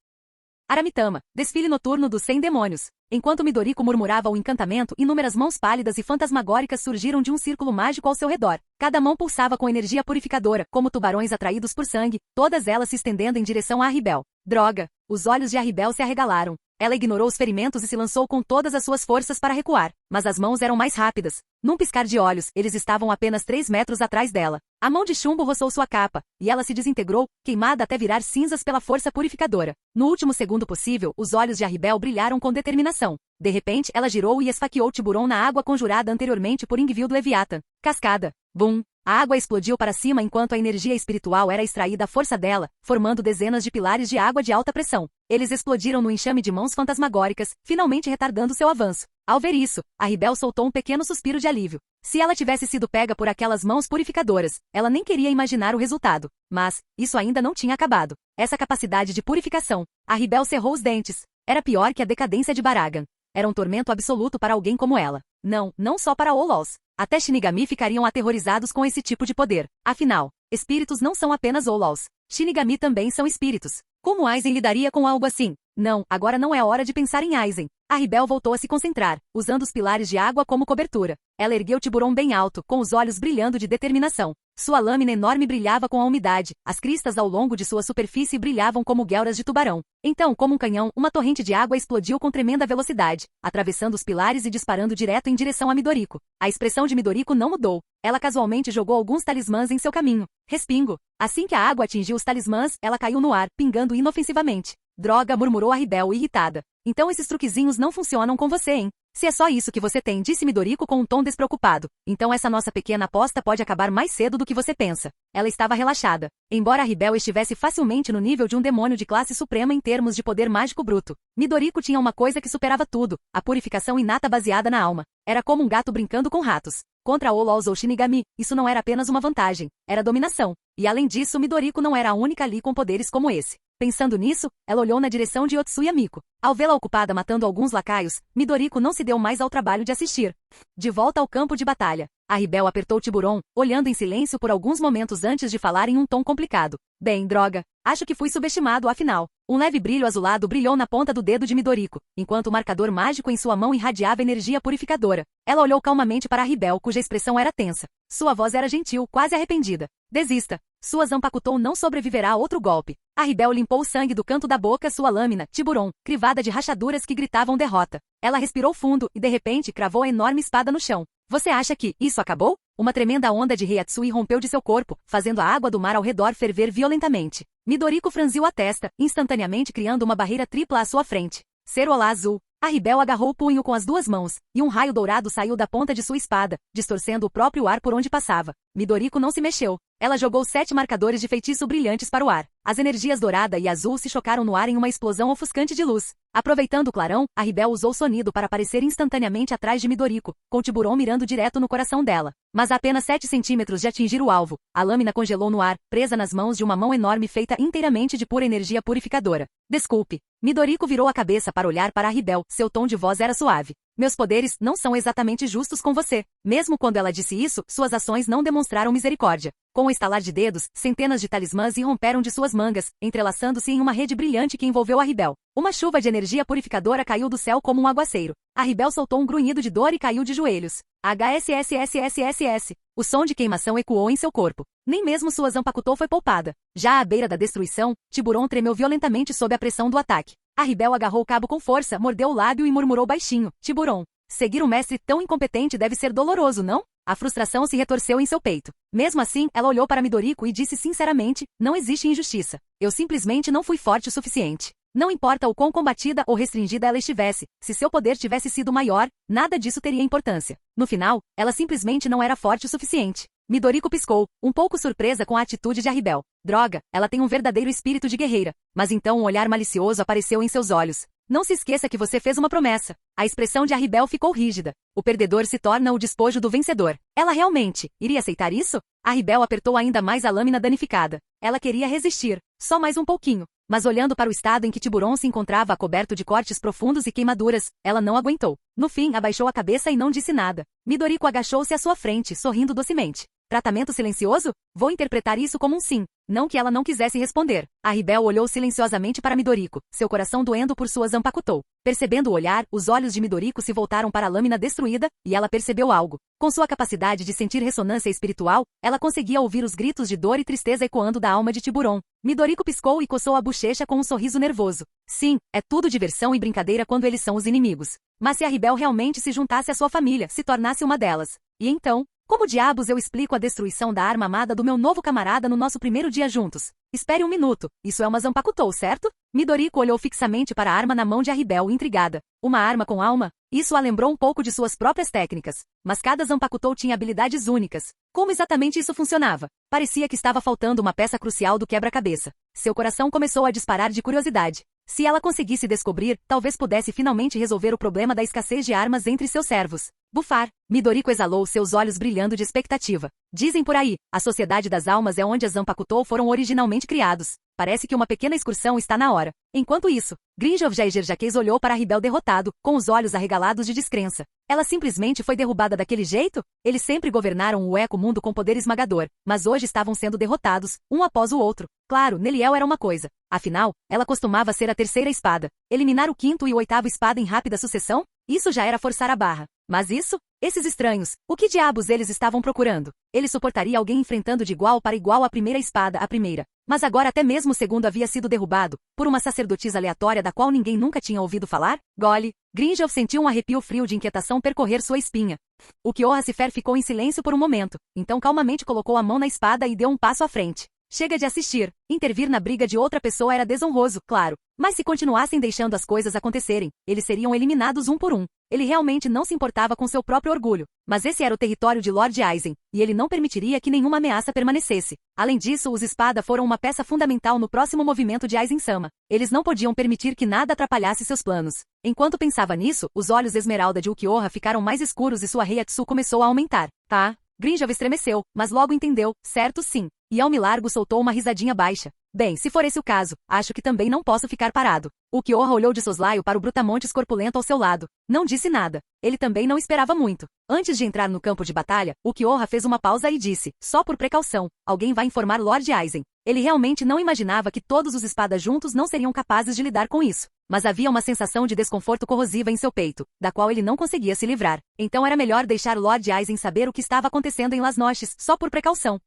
Aramitama, desfile noturno dos 100 demônios. Enquanto Midoriko murmurava o encantamento, inúmeras mãos pálidas e fantasmagóricas surgiram de um círculo mágico ao seu redor. Cada mão pulsava com energia purificadora, como tubarões atraídos por sangue, todas elas se estendendo em direção a Ribel. Droga! Os olhos de Ribel se arregalaram. Ela ignorou os ferimentos e se lançou com todas as suas forças para recuar. Mas as mãos eram mais rápidas. Num piscar de olhos, eles estavam apenas 3 metros atrás dela. A mão de chumbo roçou sua capa, e ela se desintegrou, queimada até virar cinzas pela força purificadora. No último segundo possível, os olhos de Ribel brilharam com determinação. De repente, ela girou e esfaqueou Tiburon na água conjurada anteriormente por Ingvild Leviathan. Cascada. Bum! A água explodiu para cima enquanto a energia espiritual era extraída à força dela, formando dezenas de pilares de água de alta pressão. Eles explodiram no enxame de mãos fantasmagóricas, finalmente retardando seu avanço. Ao ver isso, a Ribel soltou um pequeno suspiro de alívio. Se ela tivesse sido pega por aquelas mãos purificadoras, ela nem queria imaginar o resultado. Mas, isso ainda não tinha acabado. Essa capacidade de purificação. A Ribel cerrou os dentes. Era pior que a decadência de Baragan. Era um tormento absoluto para alguém como ela. Não só para Olols. Até Shinigami ficariam aterrorizados com esse tipo de poder. Afinal, espíritos não são apenas Olols. Shinigami também são espíritos. Como Aizen lidaria com algo assim? Não, agora não é hora de pensar em Aizen. A Ribel voltou a se concentrar, usando os pilares de água como cobertura. Ela ergueu Tiburon bem alto, com os olhos brilhando de determinação. Sua lâmina enorme brilhava com a umidade, as cristas ao longo de sua superfície brilhavam como guelras de tubarão. Então, como um canhão, uma torrente de água explodiu com tremenda velocidade, atravessando os pilares e disparando direto em direção a Midoriko. A expressão de Midoriko não mudou. Ela casualmente jogou alguns talismãs em seu caminho. Respingo. Assim que a água atingiu os talismãs, ela caiu no ar, pingando inofensivamente. Droga, murmurou a Ribel irritada. Então esses truquezinhos não funcionam com você, hein? Se é só isso que você tem, disse Midoriko com um tom despreocupado. Então essa nossa pequena aposta pode acabar mais cedo do que você pensa. Ela estava relaxada. Embora a Ribel estivesse facilmente no nível de um demônio de classe suprema em termos de poder mágico bruto, Midoriko tinha uma coisa que superava tudo, a purificação inata baseada na alma. Era como um gato brincando com ratos. Contra Olols ou Shinigami, isso não era apenas uma vantagem, era dominação. E além disso, Midoriko não era a única ali com poderes como esse. Pensando nisso, ela olhou na direção de Yotsuya Miko. Ao vê-la ocupada matando alguns lacaios, Midoriko não se deu mais ao trabalho de assistir. De volta ao campo de batalha, a Ribel apertou Tiburon, olhando em silêncio por alguns momentos antes de falar em um tom complicado. Bem, droga, acho que fui subestimado afinal. Um leve brilho azulado brilhou na ponta do dedo de Midoriko, enquanto o marcador mágico em sua mão irradiava energia purificadora. Ela olhou calmamente para a Ribel, cuja expressão era tensa. Sua voz era gentil, quase arrependida. Desista. Sua Zanpakutou não sobreviverá a outro golpe. A Ribel limpou o sangue do canto da boca, sua lâmina, Tiburon, crivada de rachaduras que gritavam derrota. Ela respirou fundo e de repente cravou a enorme espada no chão. Você acha que isso acabou? Uma tremenda onda de Reiatsui rompeu de seu corpo, fazendo a água do mar ao redor ferver violentamente. Midoriko franziu a testa, instantaneamente criando uma barreira tripla à sua frente. Ser Olá azul. A Ribel agarrou o punho com as duas mãos, e um raio dourado saiu da ponta de sua espada, distorcendo o próprio ar por onde passava. Midoriko não se mexeu. Ela jogou 7 marcadores de feitiço brilhantes para o ar. As energias dourada e azul se chocaram no ar em uma explosão ofuscante de luz. Aproveitando o clarão, a Ribel usou o sonido para aparecer instantaneamente atrás de Midoriko, com o Tiburon mirando direto no coração dela. Mas a apenas 7 centímetros de atingir o alvo, a lâmina congelou no ar, presa nas mãos de uma mão enorme feita inteiramente de pura energia purificadora. Desculpe. Midoriko virou a cabeça para olhar para a Ribel, seu tom de voz era suave. Meus poderes não são exatamente justos com você. Mesmo quando ela disse isso, suas ações não demonstraram misericórdia. Com o estalar de dedos, centenas de talismãs irromperam de suas mangas, entrelaçando-se em uma rede brilhante que envolveu a Ribel. Uma chuva de energia purificadora caiu do céu como um aguaceiro. A Ribel soltou um grunhido de dor e caiu de joelhos. HSSSSSS. O som de queimação ecoou em seu corpo. Nem mesmo sua Zanpakutou foi poupada. Já à beira da destruição, Tiburon tremeu violentamente sob a pressão do ataque. A Ribel agarrou o cabo com força, mordeu o lábio e murmurou baixinho. Tiburon. Seguir um mestre tão incompetente deve ser doloroso, não? A frustração se retorceu em seu peito. Mesmo assim, ela olhou para Midoriko e disse sinceramente, não existe injustiça. Eu simplesmente não fui forte o suficiente. Não importa o quão combatida ou restringida ela estivesse, se seu poder tivesse sido maior, nada disso teria importância. No final, ela simplesmente não era forte o suficiente. Midoriko piscou, um pouco surpresa com a atitude de Arribel. Droga, ela tem um verdadeiro espírito de guerreira. Mas então um olhar malicioso apareceu em seus olhos. Não se esqueça que você fez uma promessa. A expressão de Arribel ficou rígida. O perdedor se torna o despojo do vencedor. Ela realmente iria aceitar isso? Arribel apertou ainda mais a lâmina danificada. Ela queria resistir, só mais um pouquinho. Mas olhando para o estado em que Tiburon se encontrava coberto de cortes profundos e queimaduras, ela não aguentou. No fim, abaixou a cabeça e não disse nada. Midoriko agachou-se à sua frente, sorrindo docemente. Tratamento silencioso? Vou interpretar isso como um sim. Não que ela não quisesse responder. Arribel olhou silenciosamente para Midoriko, seu coração doendo por sua zanpakutou. Percebendo o olhar, os olhos de Midoriko se voltaram para a lâmina destruída, e ela percebeu algo. Com sua capacidade de sentir ressonância espiritual, ela conseguia ouvir os gritos de dor e tristeza ecoando da alma de Tiburon. Midoriko piscou e coçou a bochecha com um sorriso nervoso. Sim, é tudo diversão e brincadeira quando eles são os inimigos. Mas se Arribel realmente se juntasse à sua família, se tornasse uma delas. E então? Como diabos eu explico a destruição da arma amada do meu novo camarada no nosso primeiro dia juntos? Espere um minuto, isso é uma zanpakutou, certo? Midoriko olhou fixamente para a arma na mão de Arribel, intrigada. Uma arma com alma? Isso a lembrou um pouco de suas próprias técnicas. Mas cada zanpakutou tinha habilidades únicas. Como exatamente isso funcionava? Parecia que estava faltando uma peça crucial do quebra-cabeça. Seu coração começou a disparar de curiosidade. Se ela conseguisse descobrir, talvez pudesse finalmente resolver o problema da escassez de armas entre seus servos. Bufar. Midoriko exalou, seus olhos brilhando de expectativa. Dizem por aí, a Sociedade das Almas é onde as zanpakutou foram originalmente criados. Parece que uma pequena excursão está na hora. Enquanto isso, Grinjov Jaeger olhou para Arribel derrotado, com os olhos arregalados de descrença. Ela simplesmente foi derrubada daquele jeito? Eles sempre governaram o eco-mundo com poder esmagador, mas hoje estavam sendo derrotados, um após o outro. Claro, Neliel era uma coisa. Afinal, ela costumava ser a terceira espada. Eliminar o quinto e o oitavo espada em rápida sucessão? Isso já era forçar a barra. Mas isso? Esses estranhos, o que diabos eles estavam procurando? Ele suportaria alguém enfrentando de igual para igual a primeira espada, a primeira. Mas agora até mesmo o segundo havia sido derrubado, por uma sacerdotisa aleatória da qual ninguém nunca tinha ouvido falar? Gole. Grinjov sentiu um arrepio frio de inquietação percorrer sua espinha. O Kyoha Cifer ficou em silêncio por um momento, então calmamente colocou a mão na espada e deu um passo à frente. Chega de assistir. Intervir na briga de outra pessoa era desonroso, claro. Mas se continuassem deixando as coisas acontecerem, eles seriam eliminados um por um. Ele realmente não se importava com seu próprio orgulho. Mas esse era o território de Lord Aizen, e ele não permitiria que nenhuma ameaça permanecesse. Além disso, os espada foram uma peça fundamental no próximo movimento de Aizen-sama. Eles não podiam permitir que nada atrapalhasse seus planos. Enquanto pensava nisso, os olhos esmeralda de Ukiyoha ficaram mais escuros e sua Heiatsu começou a aumentar. Tá? Grinjov estremeceu, mas logo entendeu, certo sim. E ao largo soltou uma risadinha baixa. Bem, se for esse o caso, acho que também não posso ficar parado. O Kyoha olhou de soslaio para o brutamontes corpulento ao seu lado. Não disse nada. Ele também não esperava muito. Antes de entrar no campo de batalha, o Kyoha fez uma pausa e disse, só por precaução, alguém vai informar Lord Aizen. Ele realmente não imaginava que todos os espadas juntos não seriam capazes de lidar com isso. Mas havia uma sensação de desconforto corrosiva em seu peito, da qual ele não conseguia se livrar. Então era melhor deixar Lord Aizen saber o que estava acontecendo em Las Noches, só por precaução.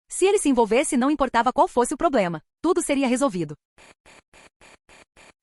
Se ele se envolvesse, não importava qual fosse o problema. Tudo seria resolvido.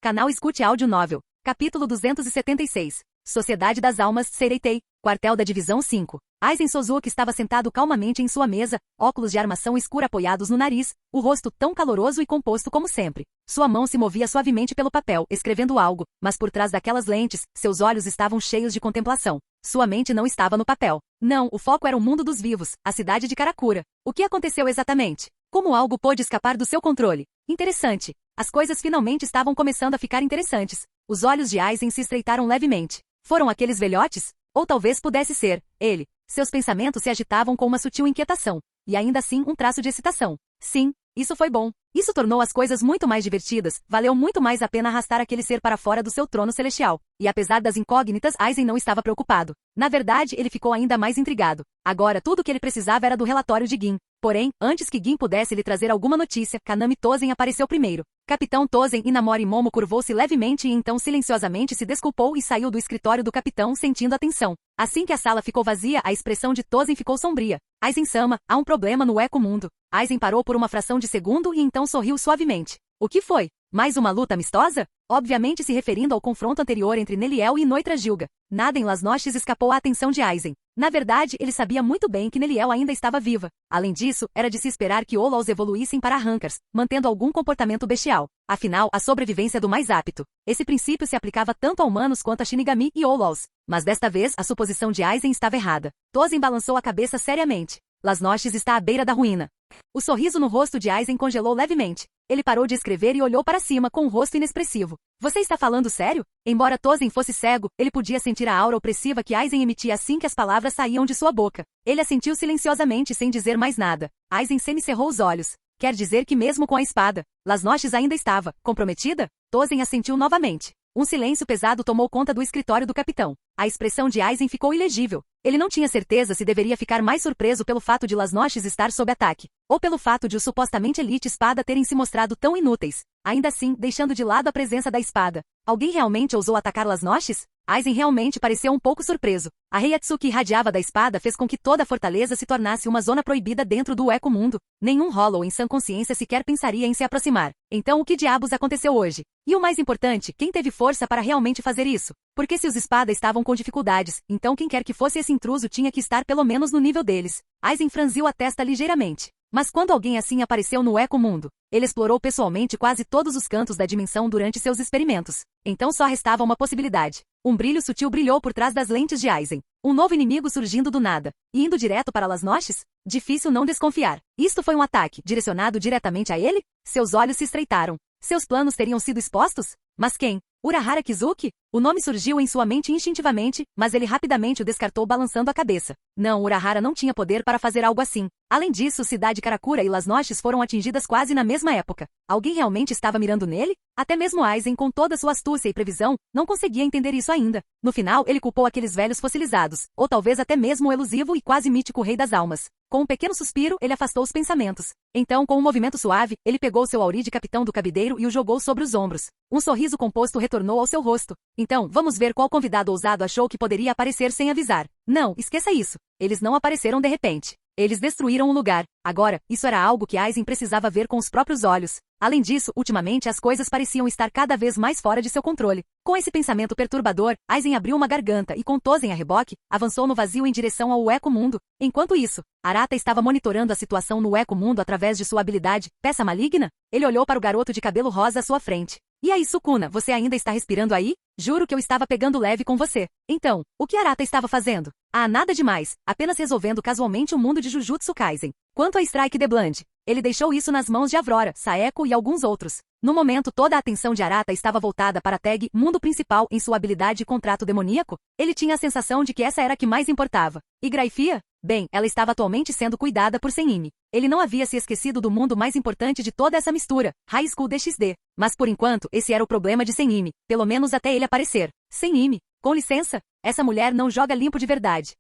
Canal Escute Áudio Novel. Capítulo 276. Sociedade das Almas, Seireitei. Quartel da Divisão 5. Aizen Sozuki estava sentado calmamente em sua mesa, óculos de armação escura apoiados no nariz, o rosto tão caloroso e composto como sempre. Sua mão se movia suavemente pelo papel, escrevendo algo, mas por trás daquelas lentes, seus olhos estavam cheios de contemplação. Sua mente não estava no papel. Não, o foco era o mundo dos vivos, a cidade de Karakura. O que aconteceu exatamente? Como algo pôde escapar do seu controle? Interessante. As coisas finalmente estavam começando a ficar interessantes. Os olhos de Aizen se estreitaram levemente. Foram aqueles velhotes? Ou talvez pudesse ser ele. Seus pensamentos se agitavam com uma sutil inquietação. E ainda assim um traço de excitação. Sim, isso foi bom. Isso tornou as coisas muito mais divertidas, valeu muito mais a pena arrastar aquele ser para fora do seu trono celestial. E apesar das incógnitas, Aizen não estava preocupado. Na verdade, ele ficou ainda mais intrigado. Agora tudo o que ele precisava era do relatório de Gin. Porém, antes que Gin pudesse lhe trazer alguma notícia, Kanami Tozen apareceu primeiro. Capitão Tozen Inamori Momo curvou-se levemente e então silenciosamente se desculpou e saiu do escritório do capitão sentindo a tensão. Assim que a sala ficou vazia, a expressão de Tozen ficou sombria. Aizen-sama, há um problema no eco-mundo. Aizen parou por uma fração de segundo e então sorriu suavemente. O que foi? Mais uma luta amistosa? Obviamente se referindo ao confronto anterior entre Neliel e Noitra Gilga. Nada em Las Noches escapou à atenção de Aizen. Na verdade, ele sabia muito bem que Neliel ainda estava viva. Além disso, era de se esperar que Olaus evoluíssem para Arrancars, mantendo algum comportamento bestial. Afinal, a sobrevivência do mais apto. Esse princípio se aplicava tanto a humanos quanto a Shinigami e Olaus. Mas desta vez, a suposição de Aizen estava errada. Tozen balançou a cabeça seriamente. Las Noches está à beira da ruína. O sorriso no rosto de Aizen congelou levemente. Ele parou de escrever e olhou para cima com um rosto inexpressivo. Você está falando sério? Embora Tozen fosse cego, ele podia sentir a aura opressiva que Aizen emitia assim que as palavras saíam de sua boca. Ele assentiu silenciosamente sem dizer mais nada. Aizen semicerrou os olhos. Quer dizer que mesmo com a espada, Las Noches ainda estava comprometida? Tozen assentiu novamente. Um silêncio pesado tomou conta do escritório do capitão. A expressão de Aizen ficou ilegível. Ele não tinha certeza se deveria ficar mais surpreso pelo fato de Las Noches estar sob ataque, ou pelo fato de os supostamente elite espada terem se mostrado tão inúteis. Ainda assim, deixando de lado a presença da espada. Alguém realmente ousou atacar Las Noches? Aizen realmente pareceu um pouco surpreso. A Heiatsu que irradiava da espada fez com que toda a fortaleza se tornasse uma zona proibida dentro do Eco-Mundo. Nenhum Hollow em sã consciência sequer pensaria em se aproximar. Então o que diabos aconteceu hoje? E o mais importante, quem teve força para realmente fazer isso? Porque se os espada estavam com dificuldades, então quem quer que fosse esse intruso tinha que estar pelo menos no nível deles. Aizen franziu a testa ligeiramente. Mas quando alguém assim apareceu no Eco-Mundo, ele explorou pessoalmente quase todos os cantos da dimensão durante seus experimentos. Então só restava uma possibilidade. Um brilho sutil brilhou por trás das lentes de Aizen. Um novo inimigo surgindo do nada. E indo direto para Las Noches? Difícil não desconfiar. Isto foi um ataque, direcionado diretamente a ele? Seus olhos se estreitaram. Seus planos teriam sido expostos? Mas quem? Urahara Kizuki? O nome surgiu em sua mente instintivamente, mas ele rapidamente o descartou balançando a cabeça. Não, Urahara não tinha poder para fazer algo assim. Além disso, Cidade Karakura e Las Noches foram atingidas quase na mesma época. Alguém realmente estava mirando nele? Até mesmo Aizen, com toda sua astúcia e previsão, não conseguia entender isso ainda. No final, ele culpou aqueles velhos fossilizados, ou talvez até mesmo o elusivo e quase mítico Rei das Almas. Com um pequeno suspiro, ele afastou os pensamentos. Então, com um movimento suave, ele pegou seu auri de capitão do cabideiro e o jogou sobre os ombros. Um sorriso composto retornou ao seu rosto. Então, vamos ver qual convidado ousado achou que poderia aparecer sem avisar. Não, esqueça isso. Eles não apareceram de repente. Eles destruíram o lugar. Agora, isso era algo que Aizen precisava ver com os próprios olhos. Além disso, ultimamente as coisas pareciam estar cada vez mais fora de seu controle. Com esse pensamento perturbador, Aizen abriu uma garganta e com Tozen a reboque, avançou no vazio em direção ao Eco-Mundo. Enquanto isso, Arata estava monitorando a situação no Eco-Mundo através de sua habilidade, Peça Maligna. Ele olhou para o garoto de cabelo rosa à sua frente. E aí, Sukuna, você ainda está respirando aí? Juro que eu estava pegando leve com você. Então, o que Arata estava fazendo? Ah, nada demais, apenas resolvendo casualmente o mundo de Jujutsu Kaisen. Quanto a Strike the Blonde, ele deixou isso nas mãos de Avrora, Saeko e alguns outros. No momento, toda a atenção de Arata estava voltada para a tag Mundo Principal em sua habilidade Contrato Demoníaco. Ele tinha a sensação de que essa era a que mais importava. E Graifia? Bem, ela estava atualmente sendo cuidada por Senime. Ele não havia se esquecido do mundo mais importante de toda essa mistura, High School DxD. Mas por enquanto, esse era o problema de Senime, pelo menos até ele aparecer. Senime, com licença, essa mulher não joga limpo de verdade.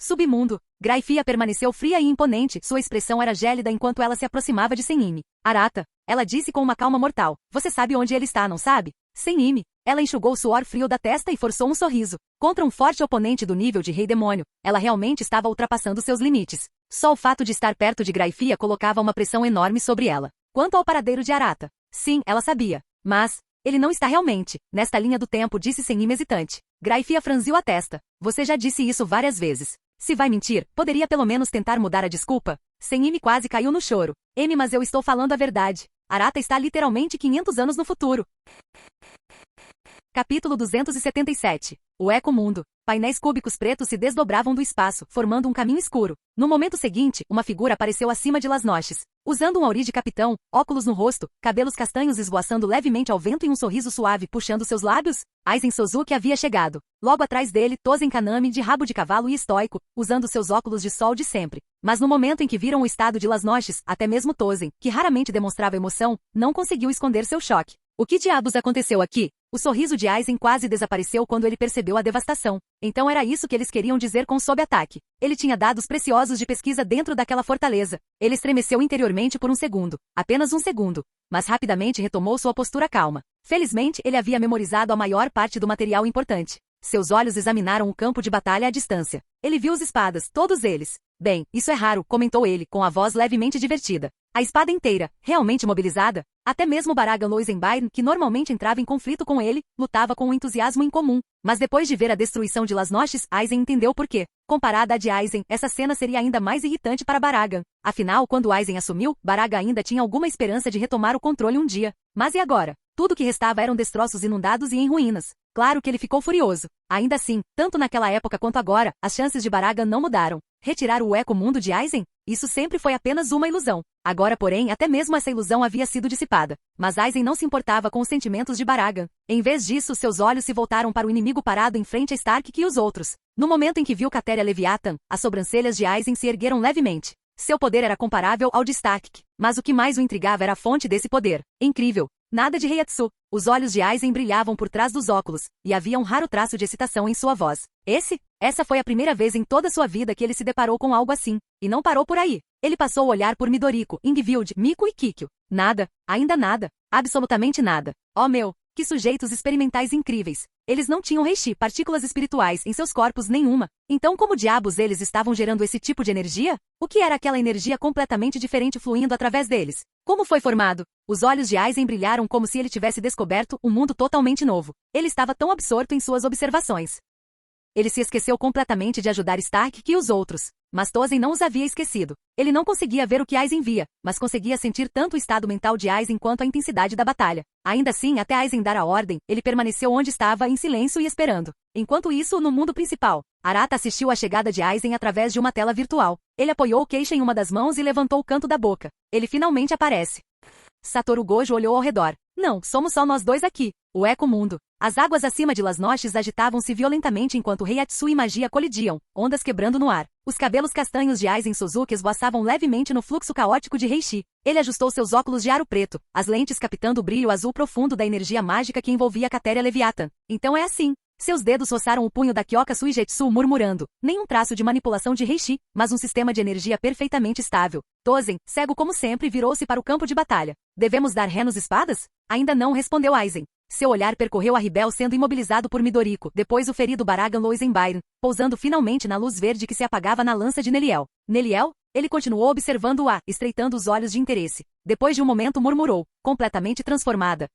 Submundo. Graifia permaneceu fria e imponente, sua expressão era gélida enquanto ela se aproximava de Senime. Arata, ela disse com uma calma mortal. Você sabe onde ele está, não sabe? Senime. Ela enxugou o suor frio da testa e forçou um sorriso. Contra um forte oponente do nível de Rei Demônio, ela realmente estava ultrapassando seus limites. Só o fato de estar perto de Graifia colocava uma pressão enorme sobre ela. Quanto ao paradeiro de Arata, sim, ela sabia. Mas, ele não está realmente, nesta linha do tempo, disse Senime hesitante. Graifia franziu a testa. Você já disse isso várias vezes. Se vai mentir, poderia pelo menos tentar mudar a desculpa? Senime quase caiu no choro. Mas eu estou falando a verdade. Arata está literalmente 500 anos no futuro. Capítulo 277. O Eco-Mundo. Painéis cúbicos pretos se desdobravam do espaço, formando um caminho escuro. No momento seguinte, uma figura apareceu acima de Las Noches. Usando um auri de capitão, óculos no rosto, cabelos castanhos esvoaçando levemente ao vento e um sorriso suave puxando seus lábios, Aizen Sozuki havia chegado. Logo atrás dele, Tozen Kanami de rabo de cavalo e estoico, usando seus óculos de sol de sempre. Mas no momento em que viram o estado de Las Noches, até mesmo Tozen, que raramente demonstrava emoção, não conseguiu esconder seu choque. O que diabos aconteceu aqui? O sorriso de Aizen quase desapareceu quando ele percebeu a devastação. Então era isso que eles queriam dizer com sob ataque. Ele tinha dados preciosos de pesquisa dentro daquela fortaleza. Ele estremeceu interiormente por um segundo. Apenas um segundo. Mas rapidamente retomou sua postura calma. Felizmente, ele havia memorizado a maior parte do material importante. Seus olhos examinaram o campo de batalha à distância. Ele viu os espadas, todos eles. Bem, isso é raro, comentou ele, com a voz levemente divertida. A espada inteira, realmente mobilizada? Até mesmo Baragan Loisenbyern, que normalmente entrava em conflito com ele, lutava com um entusiasmo incomum. Mas depois de ver a destruição de Las Noches, Aizen entendeu por quê. Comparada à de Aizen, essa cena seria ainda mais irritante para Baragan. Afinal, quando Aizen assumiu, Baragan ainda tinha alguma esperança de retomar o controle um dia. Mas e agora? Tudo que restava eram destroços inundados e em ruínas. Claro que ele ficou furioso. Ainda assim, tanto naquela época quanto agora, as chances de Baragan não mudaram. Retirar o Eco-Mundo de Aizen? Isso sempre foi apenas uma ilusão. Agora, porém, até mesmo essa ilusão havia sido dissipada. Mas Aizen não se importava com os sentimentos de Baragan. Em vez disso, seus olhos se voltaram para o inimigo parado em frente a Stark e os outros. No momento em que viu Catéria Leviathan, as sobrancelhas de Aizen se ergueram levemente. Seu poder era comparável ao de Stark, mas o que mais o intrigava era a fonte desse poder. Incrível. Nada de Heiatsu. Os olhos de Aizen brilhavam por trás dos óculos, e havia um raro traço de excitação em sua voz. Essa foi a primeira vez em toda sua vida que ele se deparou com algo assim. E não parou por aí. Ele passou a olhar por Midoriko, Ingvild, Miko e Kikyo. Nada. Ainda nada. Absolutamente nada. Oh meu, que sujeitos experimentais incríveis. Eles não tinham reishi, partículas espirituais, em seus corpos nenhuma. Então como diabos eles estavam gerando esse tipo de energia? O que era aquela energia completamente diferente fluindo através deles? Como foi formado? Os olhos de Aizen brilharam como se ele tivesse descoberto um mundo totalmente novo. Ele estava tão absorto em suas observações. Ele se esqueceu completamente de ajudar Stark e os outros. Mas Tozen não os havia esquecido. Ele não conseguia ver o que Aizen via, mas conseguia sentir tanto o estado mental de Aizen quanto a intensidade da batalha. Ainda assim, até Aizen dar a ordem, ele permaneceu onde estava, em silêncio e esperando. Enquanto isso, no mundo principal, Arata assistiu à chegada de Aizen através de uma tela virtual. Ele apoiou o queixo em uma das mãos e levantou o canto da boca. Ele finalmente aparece. Satoru Gojo olhou ao redor. Não, somos só nós dois aqui. O Eco-Mundo. As águas acima de Las Noches agitavam-se violentamente enquanto Heiatsu e magia colidiam, ondas quebrando no ar. Os cabelos castanhos de Aizen Suzuki esvoaçavam levemente no fluxo caótico de Reishi. Ele ajustou seus óculos de aro preto, as lentes captando o brilho azul profundo da energia mágica que envolvia a Catéria Leviathan. Então é assim. Seus dedos roçaram o punho da Kyoka Suigetsu murmurando. Nenhum traço de manipulação de Reishi, mas um sistema de energia perfeitamente estável. Tozen, cego como sempre, virou-se para o campo de batalha. Devemos dar ré nos espadas? Ainda não, respondeu Aizen. Seu olhar percorreu a Ribel sendo imobilizado por Midoriko, depois o ferido Baragan Loisenbyern, pousando finalmente na luz verde que se apagava na lança de Neliel. Neliel? Ele continuou observando-a, estreitando os olhos de interesse. Depois de um momento murmurou, completamente transformada.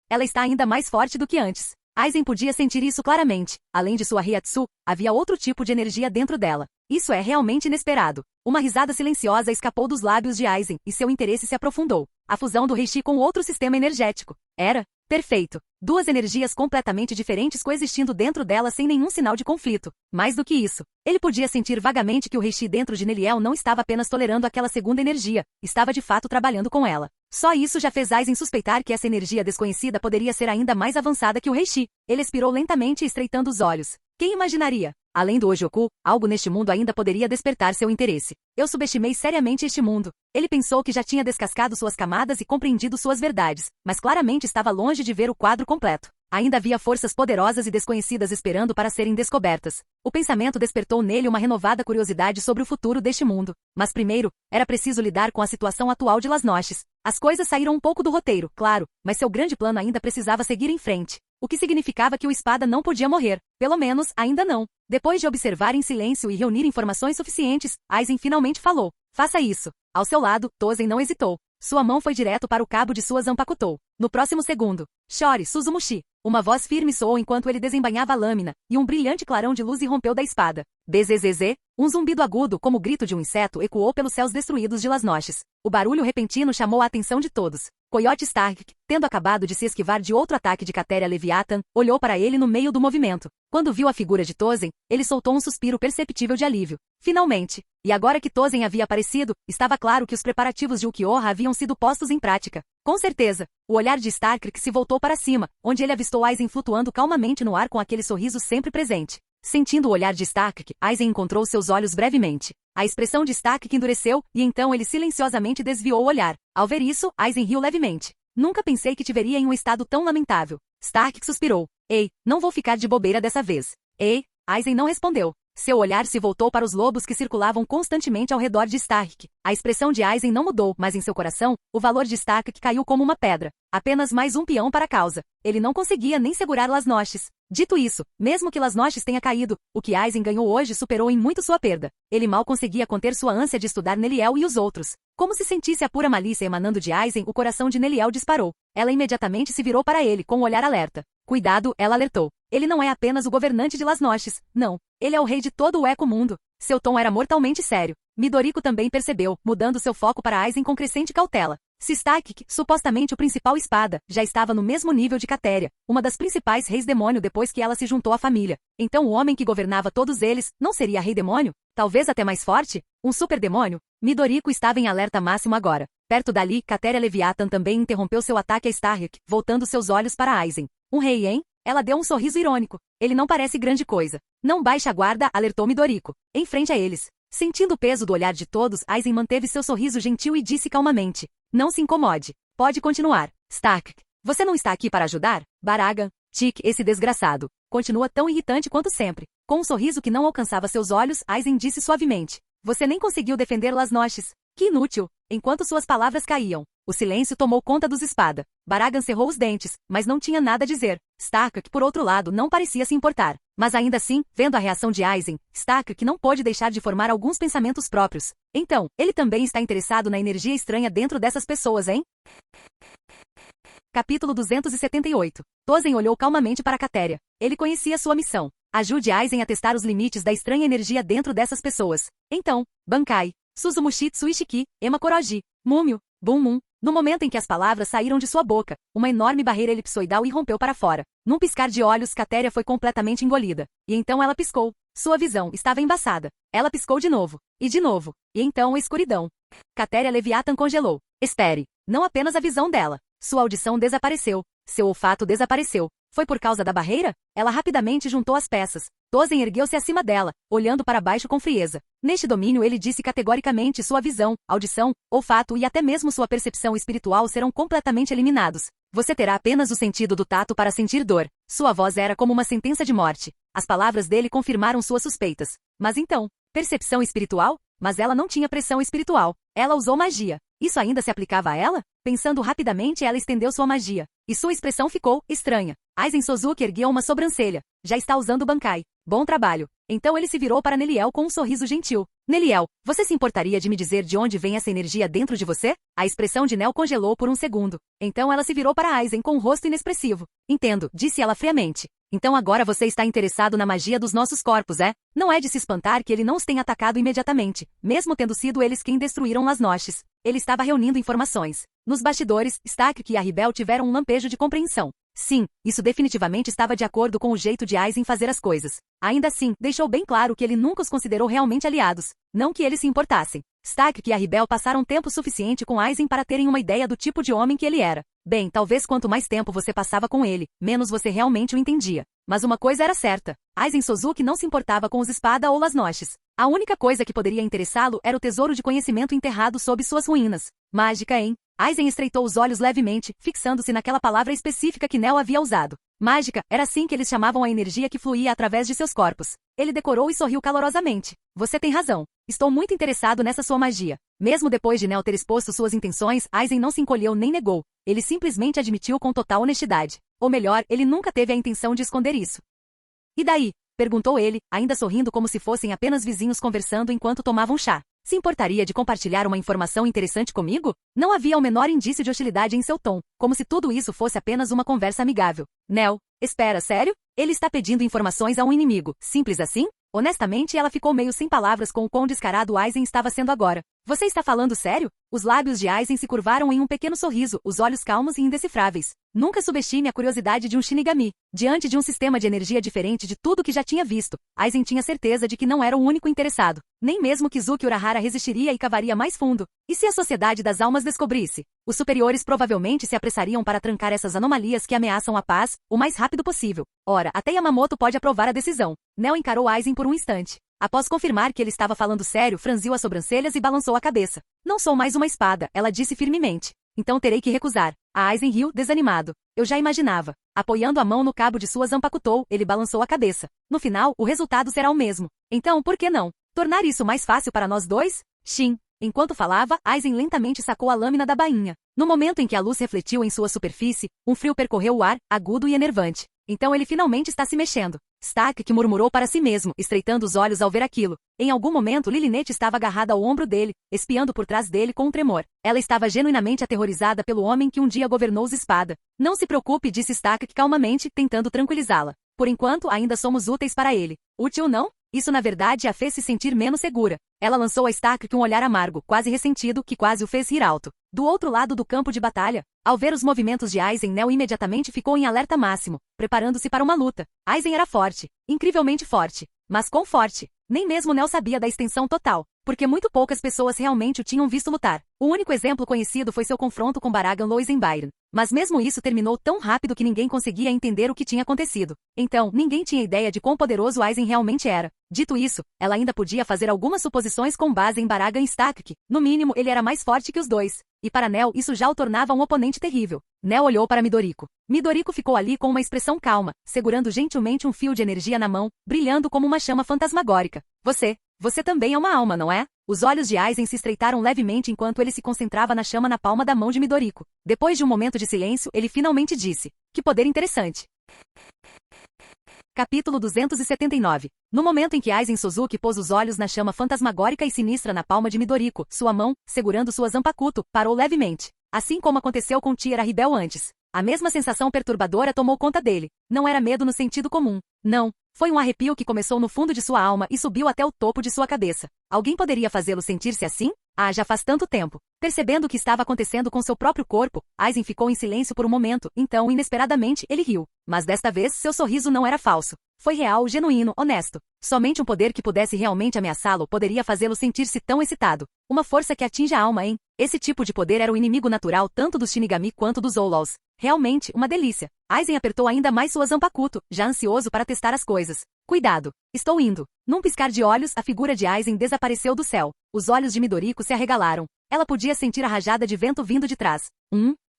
Ela está ainda mais forte do que antes. Aizen podia sentir isso claramente. Além de sua Heiatsu, havia outro tipo de energia dentro dela. Isso é realmente inesperado. Uma risada silenciosa escapou dos lábios de Aizen, e seu interesse se aprofundou. A fusão do Reishi com outro sistema energético. Era perfeito. Duas energias completamente diferentes coexistindo dentro dela sem nenhum sinal de conflito. Mais do que isso, ele podia sentir vagamente que o Reishi dentro de Neliel não estava apenas tolerando aquela segunda energia, estava de fato trabalhando com ela. Só isso já fez Aizen suspeitar que essa energia desconhecida poderia ser ainda mais avançada que o Reishi. Ele expirou lentamente estreitando os olhos. Quem imaginaria? Além do Ojoku, algo neste mundo ainda poderia despertar seu interesse. Eu subestimei seriamente este mundo. Ele pensou que já tinha descascado suas camadas e compreendido suas verdades, mas claramente estava longe de ver o quadro completo. Ainda havia forças poderosas e desconhecidas esperando para serem descobertas. O pensamento despertou nele uma renovada curiosidade sobre o futuro deste mundo. Mas primeiro, era preciso lidar com a situação atual de Las Noches. As coisas saíram um pouco do roteiro, claro, mas seu grande plano ainda precisava seguir em frente. O que significava que o espada não podia morrer. Pelo menos, ainda não. Depois de observar em silêncio e reunir informações suficientes, Aizen finalmente falou. Faça isso. Ao seu lado, Tozen não hesitou. Sua mão foi direto para o cabo de sua Zanpakutou. No próximo segundo, chore, Suzumushi. Uma voz firme soou enquanto ele desembainhava a lâmina, e um brilhante clarão de luz irrompeu da espada. Bzzz, um zumbido agudo como o grito de um inseto ecoou pelos céus destruídos de Las Noches. O barulho repentino chamou a atenção de todos. Coyote Stark, tendo acabado de se esquivar de outro ataque de Catéria Leviathan, olhou para ele no meio do movimento. Quando viu a figura de Tozen, ele soltou um suspiro perceptível de alívio. Finalmente! E agora que Tozen havia aparecido, estava claro que os preparativos de Ukiyoha haviam sido postos em prática. Com certeza! O olhar de Stark se voltou para cima, onde ele avistou Aizen flutuando calmamente no ar com aquele sorriso sempre presente. Sentindo o olhar de Stark, Aizen encontrou seus olhos brevemente. A expressão de Stark endureceu, e então ele silenciosamente desviou o olhar. Ao ver isso, Aizen riu levemente. Nunca pensei que te veria em um estado tão lamentável. Stark suspirou. Ei, não vou ficar de bobeira dessa vez. Ei, Aizen não respondeu. Seu olhar se voltou para os lobos que circulavam constantemente ao redor de Stark. A expressão de Aizen não mudou, mas em seu coração, o valor de Stark caiu como uma pedra. Apenas mais um peão para a causa. Ele não conseguia nem segurar Las Noches. Dito isso, mesmo que Lasnoches tenha caído, o que Aizen ganhou hoje superou em muito sua perda. Ele mal conseguia conter sua ânsia de estudar Neliel e os outros. Como se sentisse a pura malícia emanando de Aizen, o coração de Neliel disparou. Ela imediatamente se virou para ele com um olhar alerta. Cuidado, ela alertou. Ele não é apenas o governante de Lasnoches, não. Ele é o rei de todo o Eco-mundo. Seu tom era mortalmente sério. Midoriko também percebeu, mudando seu foco para Aizen com crescente cautela. Sistakik, supostamente o principal espada, já estava no mesmo nível de Catéria, uma das principais reis demônio depois que ela se juntou à família. Então o homem que governava todos eles, não seria rei demônio? Talvez até mais forte? Um super demônio? Midoriko estava em alerta máximo agora. Perto dali, Catéria Leviathan também interrompeu seu ataque a Starrick, voltando seus olhos para Aizen. Um rei, hein? Ela deu um sorriso irônico. Ele não parece grande coisa. Não baixe a guarda, alertou Midoriko. Em frente a eles. Sentindo o peso do olhar de todos, Aizen manteve seu sorriso gentil e disse calmamente. Não se incomode. Pode continuar. Stark. Você não está aqui para ajudar? Baragan. Tik, esse desgraçado. Continua tão irritante quanto sempre. Com um sorriso que não alcançava seus olhos, Aizen disse suavemente. Você nem conseguiu defender Lasnoches. Que inútil. Enquanto suas palavras caíam, o silêncio tomou conta dos espada. Baragan cerrou os dentes, mas não tinha nada a dizer. Stark, por outro lado, não parecia se importar. Mas ainda assim, vendo a reação de Aizen, Stark não pôde deixar de formar alguns pensamentos próprios. Então, ele também está interessado na energia estranha dentro dessas pessoas, hein? Capítulo 278. Tozen olhou calmamente para Catéria. Ele conhecia sua missão. Ajude Aizen a testar os limites da estranha energia dentro dessas pessoas. Então, Bankai, Suzumushitsu Ishiki, Ema Koroji, Múmio, Bunmun. No momento em que as palavras saíram de sua boca, uma enorme barreira elipsoidal irrompeu para fora. Num piscar de olhos, Catéria foi completamente engolida. E então ela piscou. Sua visão estava embaçada. Ela piscou de novo. E de novo. E então a escuridão. Catéria Leviathan congelou. Espere. Não apenas a visão dela. Sua audição desapareceu. Seu olfato desapareceu. Foi por causa da barreira? Ela rapidamente juntou as peças. Tozen ergueu-se acima dela, olhando para baixo com frieza. Neste domínio ele disse categoricamente sua visão, audição, olfato e até mesmo sua percepção espiritual serão completamente eliminados. Você terá apenas o sentido do tato para sentir dor. Sua voz era como uma sentença de morte. As palavras dele confirmaram suas suspeitas. Mas então, percepção espiritual? Mas ela não tinha pressão espiritual. Ela usou magia. Isso ainda se aplicava a ela? Pensando rapidamente, ela estendeu sua magia. E sua expressão ficou estranha. Aizen Sozuki ergueu uma sobrancelha. Já está usando o Bankai. Bom trabalho. Então ele se virou para Neliel com um sorriso gentil. Neliel, você se importaria de me dizer de onde vem essa energia dentro de você? A expressão de Nel congelou por um segundo. Então ela se virou para Aizen com um rosto inexpressivo. Entendo, disse ela friamente. Então agora você está interessado na magia dos nossos corpos, é? Não é de se espantar que ele não os tenha atacado imediatamente, mesmo tendo sido eles quem destruíram Lasnoches. Ele estava reunindo informações. Nos bastidores, Stark e Arribel tiveram um lampejo de compreensão. Sim, isso definitivamente estava de acordo com o jeito de Aizen fazer as coisas. Ainda assim, deixou bem claro que ele nunca os considerou realmente aliados. Não que eles se importassem. Stark e Arribel passaram tempo suficiente com Aizen para terem uma ideia do tipo de homem que ele era. Bem, talvez quanto mais tempo você passava com ele, menos você realmente o entendia. Mas uma coisa era certa. Aizen Sozuki não se importava com os espada ou Lasnoches. A única coisa que poderia interessá-lo era o tesouro de conhecimento enterrado sob suas ruínas. Mágica, hein? Aizen estreitou os olhos levemente, fixando-se naquela palavra específica que Nel havia usado. Mágica, era assim que eles chamavam a energia que fluía através de seus corpos. Ele decorou e sorriu calorosamente. Você tem razão. Estou muito interessado nessa sua magia. Mesmo depois de Nel ter exposto suas intenções, Aizen não se encolheu nem negou. Ele simplesmente admitiu com total honestidade. Ou melhor, ele nunca teve a intenção de esconder isso. E daí? Perguntou ele, ainda sorrindo como se fossem apenas vizinhos conversando enquanto tomavam chá. Se importaria de compartilhar uma informação interessante comigo? Não havia o menor indício de hostilidade em seu tom, como se tudo isso fosse apenas uma conversa amigável. Nel, espera, sério? Ele está pedindo informações a um inimigo, simples assim? Honestamente, ela ficou meio sem palavras com o quão descarado Aizen estava sendo agora. Você está falando sério? Os lábios de Aizen se curvaram em um pequeno sorriso, os olhos calmos e indecifráveis. Nunca subestime a curiosidade de um Shinigami. Diante de um sistema de energia diferente de tudo que já tinha visto, Aizen tinha certeza de que não era o único interessado. Nem mesmo Kizuki Urahara resistiria e cavaria mais fundo. E se a Sociedade das Almas descobrisse? Os superiores provavelmente se apressariam para trancar essas anomalias que ameaçam a paz, o mais rápido possível. Ora, até Yamamoto pode aprovar a decisão. Nel encarou Aizen por um instante. Após confirmar que ele estava falando sério, franziu as sobrancelhas e balançou a cabeça. Não sou mais uma espada, ela disse firmemente. Então terei que recusar. A Aizen riu, desanimado. Eu já imaginava. Apoiando a mão no cabo de sua Zanpakutou, ele balançou a cabeça. No final, o resultado será o mesmo. Então, por que não? Tornar isso mais fácil para nós dois? Shin. Enquanto falava, Aizen lentamente sacou a lâmina da bainha. No momento em que a luz refletiu em sua superfície, um frio percorreu o ar, agudo e enervante. Então ele finalmente está se mexendo. Stack que murmurou para si mesmo, estreitando os olhos ao ver aquilo. Em algum momento Lilinette estava agarrada ao ombro dele, espiando por trás dele com um tremor. Ela estava genuinamente aterrorizada pelo homem que um dia governou os espada. Não se preocupe, disse Stack calmamente, tentando tranquilizá-la. Por enquanto ainda somos úteis para ele. Útil não? Isso na verdade a fez se sentir menos segura. Ela lançou a Stack um olhar amargo, quase ressentido, que quase o fez rir alto. Do outro lado do campo de batalha, ao ver os movimentos de Aizen, Nel imediatamente ficou em alerta máximo, preparando-se para uma luta. Aizen era forte, incrivelmente forte. Mas quão forte? Nem mesmo Nel sabia da extensão total, porque muito poucas pessoas realmente o tinham visto lutar. O único exemplo conhecido foi seu confronto com Baragan Loisenbyron. Mas mesmo isso terminou tão rápido que ninguém conseguia entender o que tinha acontecido. Então, ninguém tinha ideia de quão poderoso Aizen realmente era. Dito isso, ela ainda podia fazer algumas suposições com base em Baragan e Stack. No mínimo, ele era mais forte que os dois. E para Nel, isso já o tornava um oponente terrível. Nel olhou para Midoriko. Midoriko ficou ali com uma expressão calma, segurando gentilmente um fio de energia na mão, brilhando como uma chama fantasmagórica. Você também é uma alma, não é? Os olhos de Aizen se estreitaram levemente enquanto ele se concentrava na chama na palma da mão de Midoriko. Depois de um momento de silêncio, ele finalmente disse: que poder interessante. Capítulo 279. No momento em que Aizen Suzuki pôs os olhos na chama fantasmagórica e sinistra na palma de Midoriko, sua mão, segurando sua Zanpakuto, parou levemente. Assim como aconteceu com Tira Rebel antes. A mesma sensação perturbadora tomou conta dele. Não era medo no sentido comum. Não. Foi um arrepio que começou no fundo de sua alma e subiu até o topo de sua cabeça. Alguém poderia fazê-lo sentir-se assim? Ah, já faz tanto tempo. Percebendo o que estava acontecendo com seu próprio corpo, Aizen ficou em silêncio por um momento, então, inesperadamente, ele riu. Mas desta vez, seu sorriso não era falso. Foi real, genuíno, honesto. Somente um poder que pudesse realmente ameaçá-lo poderia fazê-lo sentir-se tão excitado. Uma força que atinge a alma, hein? Esse tipo de poder era o inimigo natural tanto dos Shinigami quanto dos Outlaws. Realmente, uma delícia. Aizen apertou ainda mais sua Zanpakuto, já ansioso para testar as coisas. Cuidado. Estou indo. Num piscar de olhos, a figura de Aizen desapareceu do céu. Os olhos de Midoriko se arregalaram. Ela podia sentir a rajada de vento vindo de trás.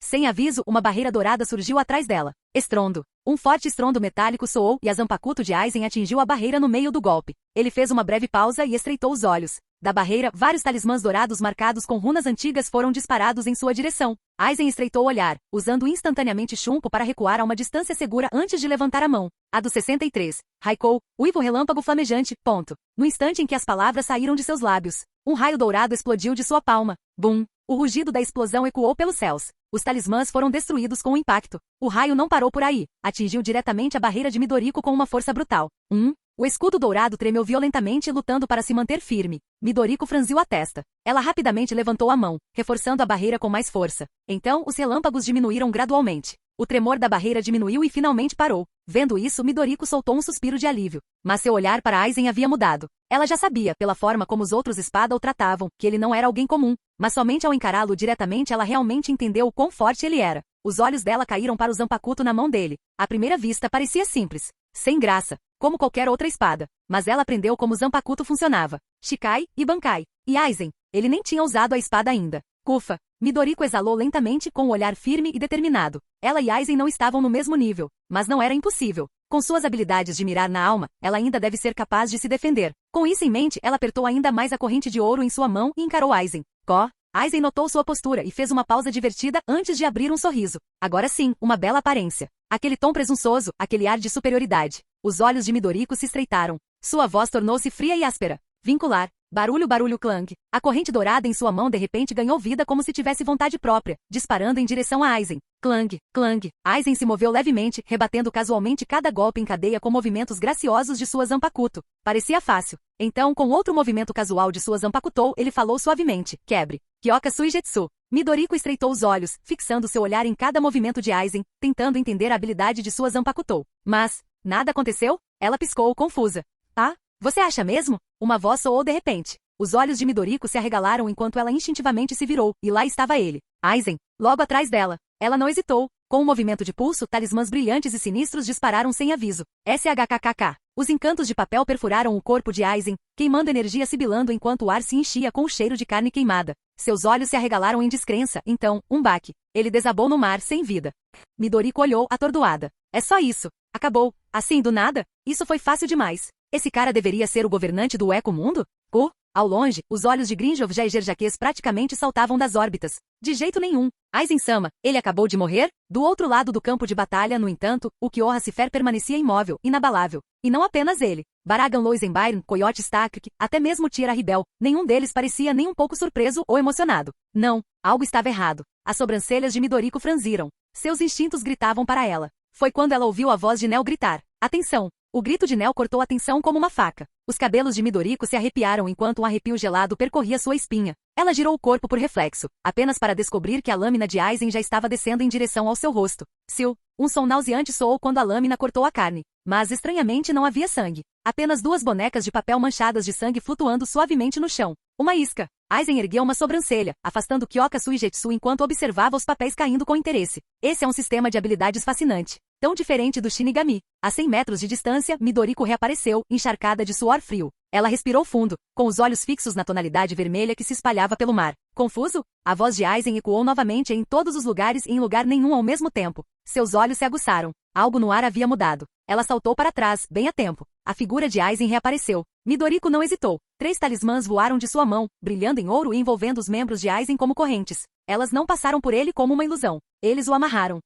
Sem aviso, uma barreira dourada surgiu atrás dela. Estrondo. Um forte estrondo metálico soou e a Zanpakuto de Aizen atingiu a barreira no meio do golpe. Ele fez uma breve pausa e estreitou os olhos. Da barreira, vários talismãs dourados marcados com runas antigas foram disparados em sua direção. Aizen estreitou o olhar, usando instantaneamente Shunpo para recuar a uma distância segura antes de levantar a mão. A do 63. Raikou, uivo relâmpago flamejante, ponto. No instante em que as palavras saíram de seus lábios, um raio dourado explodiu de sua palma. Bum! O rugido da explosão ecoou pelos céus. Os talismãs foram destruídos com o impacto. O raio não parou por aí. Atingiu diretamente a barreira de Midoriko com uma força brutal. O escudo dourado tremeu violentamente lutando para se manter firme. Midoriko franziu a testa. Ela rapidamente levantou a mão, reforçando a barreira com mais força. Então, os relâmpagos diminuíram gradualmente. O tremor da barreira diminuiu e finalmente parou. Vendo isso, Midoriko soltou um suspiro de alívio. Mas seu olhar para Aizen havia mudado. Ela já sabia, pela forma como os outros espada o tratavam, que ele não era alguém comum. Mas somente ao encará-lo diretamente ela realmente entendeu o quão forte ele era. Os olhos dela caíram para o Zanpakuto na mão dele. À primeira vista parecia simples. Sem graça. Como qualquer outra espada. Mas ela aprendeu como o Zanpakuto funcionava. Shikai e Bankai. E Aizen. Ele nem tinha usado a espada ainda. Kufa. Midoriko exalou lentamente com um olhar firme e determinado. Ela e Aizen não estavam no mesmo nível. Mas não era impossível. Com suas habilidades de mirar na alma, ela ainda deve ser capaz de se defender. Com isso em mente, ela apertou ainda mais a corrente de ouro em sua mão e encarou Aizen. Aizen notou sua postura e fez uma pausa divertida antes de abrir um sorriso. Agora sim, uma bela aparência. Aquele tom presunçoso, aquele ar de superioridade. Os olhos de Midoriko se estreitaram. Sua voz tornou-se fria e áspera. Vincular. Barulho clang. A corrente dourada em sua mão de repente ganhou vida como se tivesse vontade própria, disparando em direção a Aizen. Clang. Aizen se moveu levemente, rebatendo casualmente cada golpe em cadeia com movimentos graciosos de sua Zanpakuto. Parecia fácil. Então, com outro movimento casual de sua Zanpakuto, ele falou suavemente. Quebre. Kyoka Suigetsu. Midoriko estreitou os olhos, fixando seu olhar em cada movimento de Aizen, tentando entender a habilidade de sua Zanpakuto. Mas, nada aconteceu? Ela piscou, confusa. Ah? Você acha mesmo? Uma voz soou de repente. Os olhos de Midoriko se arregalaram enquanto ela instintivamente se virou, e lá estava ele. Aizen. Logo atrás dela. Ela não hesitou. Com um movimento de pulso, talismãs brilhantes e sinistros dispararam sem aviso. SHKKK. Os encantos de papel perfuraram o corpo de Aizen, queimando energia sibilando enquanto o ar se enchia com o cheiro de carne queimada. Seus olhos se arregalaram em descrença, então, um baque. Ele desabou no mar, sem vida. Midoriko olhou, atordoada. É só isso. Acabou. Assim, do nada? Isso foi fácil demais. Esse cara deveria ser o governante do Eco-Mundo? Ao longe, os olhos de Grinjov Jaeger Jaques praticamente saltavam das órbitas. De jeito nenhum. Aizen-sama, ele acabou de morrer? Do outro lado do campo de batalha, no entanto, o Kyoha Cifer permanecia imóvel, inabalável. E não apenas ele. Baragan Loisenbyron, Coyote Stark, até mesmo Tira Ribel, nenhum deles parecia nem um pouco surpreso ou emocionado. Não, algo estava errado. As sobrancelhas de Midoriko franziram. Seus instintos gritavam para ela. Foi quando ela ouviu a voz de Nel gritar. Atenção! O grito de Nel cortou a tensão como uma faca. Os cabelos de Midoriko se arrepiaram enquanto um arrepio gelado percorria sua espinha. Ela girou o corpo por reflexo, apenas para descobrir que a lâmina de Aizen já estava descendo em direção ao seu rosto. Siu! Um som nauseante soou quando a lâmina cortou a carne. Mas estranhamente não havia sangue. Apenas duas bonecas de papel manchadas de sangue flutuando suavemente no chão. Uma isca. Aizen ergueu uma sobrancelha, afastando Kyoka Suigetsu enquanto observava os papéis caindo com interesse. Esse é um sistema de habilidades fascinante. Tão diferente do Shinigami. A 100 metros de distância, Midoriko reapareceu, encharcada de suor frio. Ela respirou fundo, com os olhos fixos na tonalidade vermelha que se espalhava pelo mar. Confuso? A voz de Aizen ecoou novamente em todos os lugares e em lugar nenhum ao mesmo tempo. Seus olhos se aguçaram. Algo no ar havia mudado. Ela saltou para trás, bem a tempo. A figura de Aizen reapareceu. Midoriko não hesitou. 3 talismãs voaram de sua mão, brilhando em ouro e envolvendo os membros de Aizen como correntes. Elas não passaram por ele como uma ilusão. Eles o amarraram.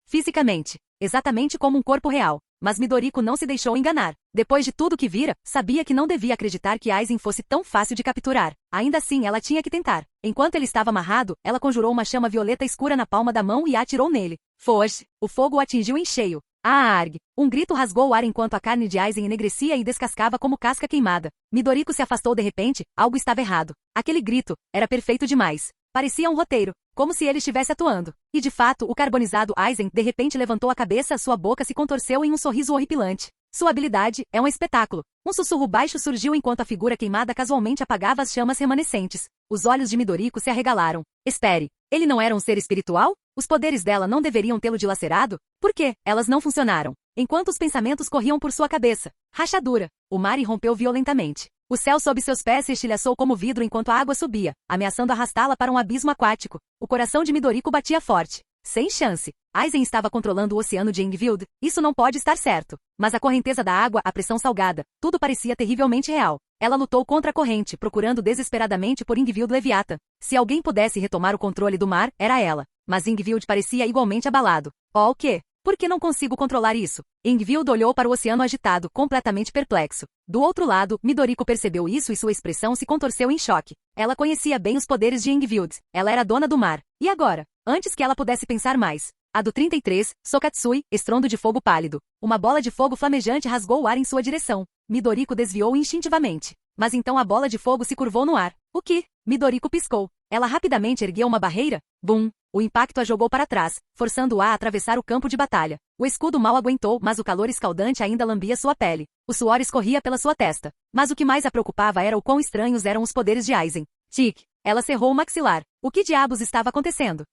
Fisicamente. Exatamente como um corpo real. Mas Midoriko não se deixou enganar. Depois de tudo que vira, sabia que não devia acreditar que Aizen fosse tão fácil de capturar. Ainda assim, ela tinha que tentar. Enquanto ele estava amarrado, ela conjurou uma chama violeta escura na palma da mão e a atirou nele. Foge! O fogo o atingiu em cheio. Arg! Um grito rasgou o ar enquanto a carne de Aizen enegrecia e descascava como casca queimada. Midoriko se afastou de repente, algo estava errado. Aquele grito era perfeito demais. Parecia um roteiro, como se ele estivesse atuando. E de fato, o carbonizado Aizen de repente levantou a cabeça, sua boca se contorceu em um sorriso horripilante. Sua habilidade é um espetáculo. Um sussurro baixo surgiu enquanto a figura queimada casualmente apagava as chamas remanescentes. Os olhos de Midoriko se arregalaram. Espere, ele não era um ser espiritual? Os poderes dela não deveriam tê-lo dilacerado? Por quê? Elas não funcionaram. Enquanto os pensamentos corriam por sua cabeça. Rachadura. O mar irrompeu violentamente. O céu sob seus pés se estilhaçou como vidro enquanto a água subia, ameaçando arrastá-la para um abismo aquático. O coração de Midoriko batia forte. Sem chance. Aizen estava controlando o oceano de Engvild. Isso não pode estar certo. Mas a correnteza da água, a pressão salgada, tudo parecia terrivelmente real. Ela lutou contra a corrente, procurando desesperadamente por Engvild Leviathan. Se alguém pudesse retomar o controle do mar, era ela. Mas Engvild parecia igualmente abalado. Oh, o quê? Por que não consigo controlar isso? Engvild olhou para o oceano agitado, completamente perplexo. Do outro lado, Midoriko percebeu isso e sua expressão se contorceu em choque. Ela conhecia bem os poderes de Engvild. Ela era dona do mar. E agora? Antes que ela pudesse pensar mais. A do 33, Sokatsui, estrondo de fogo pálido. Uma bola de fogo flamejante rasgou o ar em sua direção. Midoriko desviou instintivamente. Mas então a bola de fogo se curvou no ar. O que? Midoriko piscou. Ela rapidamente ergueu uma barreira. Bum! O impacto a jogou para trás, forçando-a a atravessar o campo de batalha. O escudo mal aguentou, mas o calor escaldante ainda lambia sua pele. O suor escorria pela sua testa. Mas o que mais a preocupava era o quão estranhos eram os poderes de Aizen. Tic! Ela cerrou o maxilar. O que diabos estava acontecendo?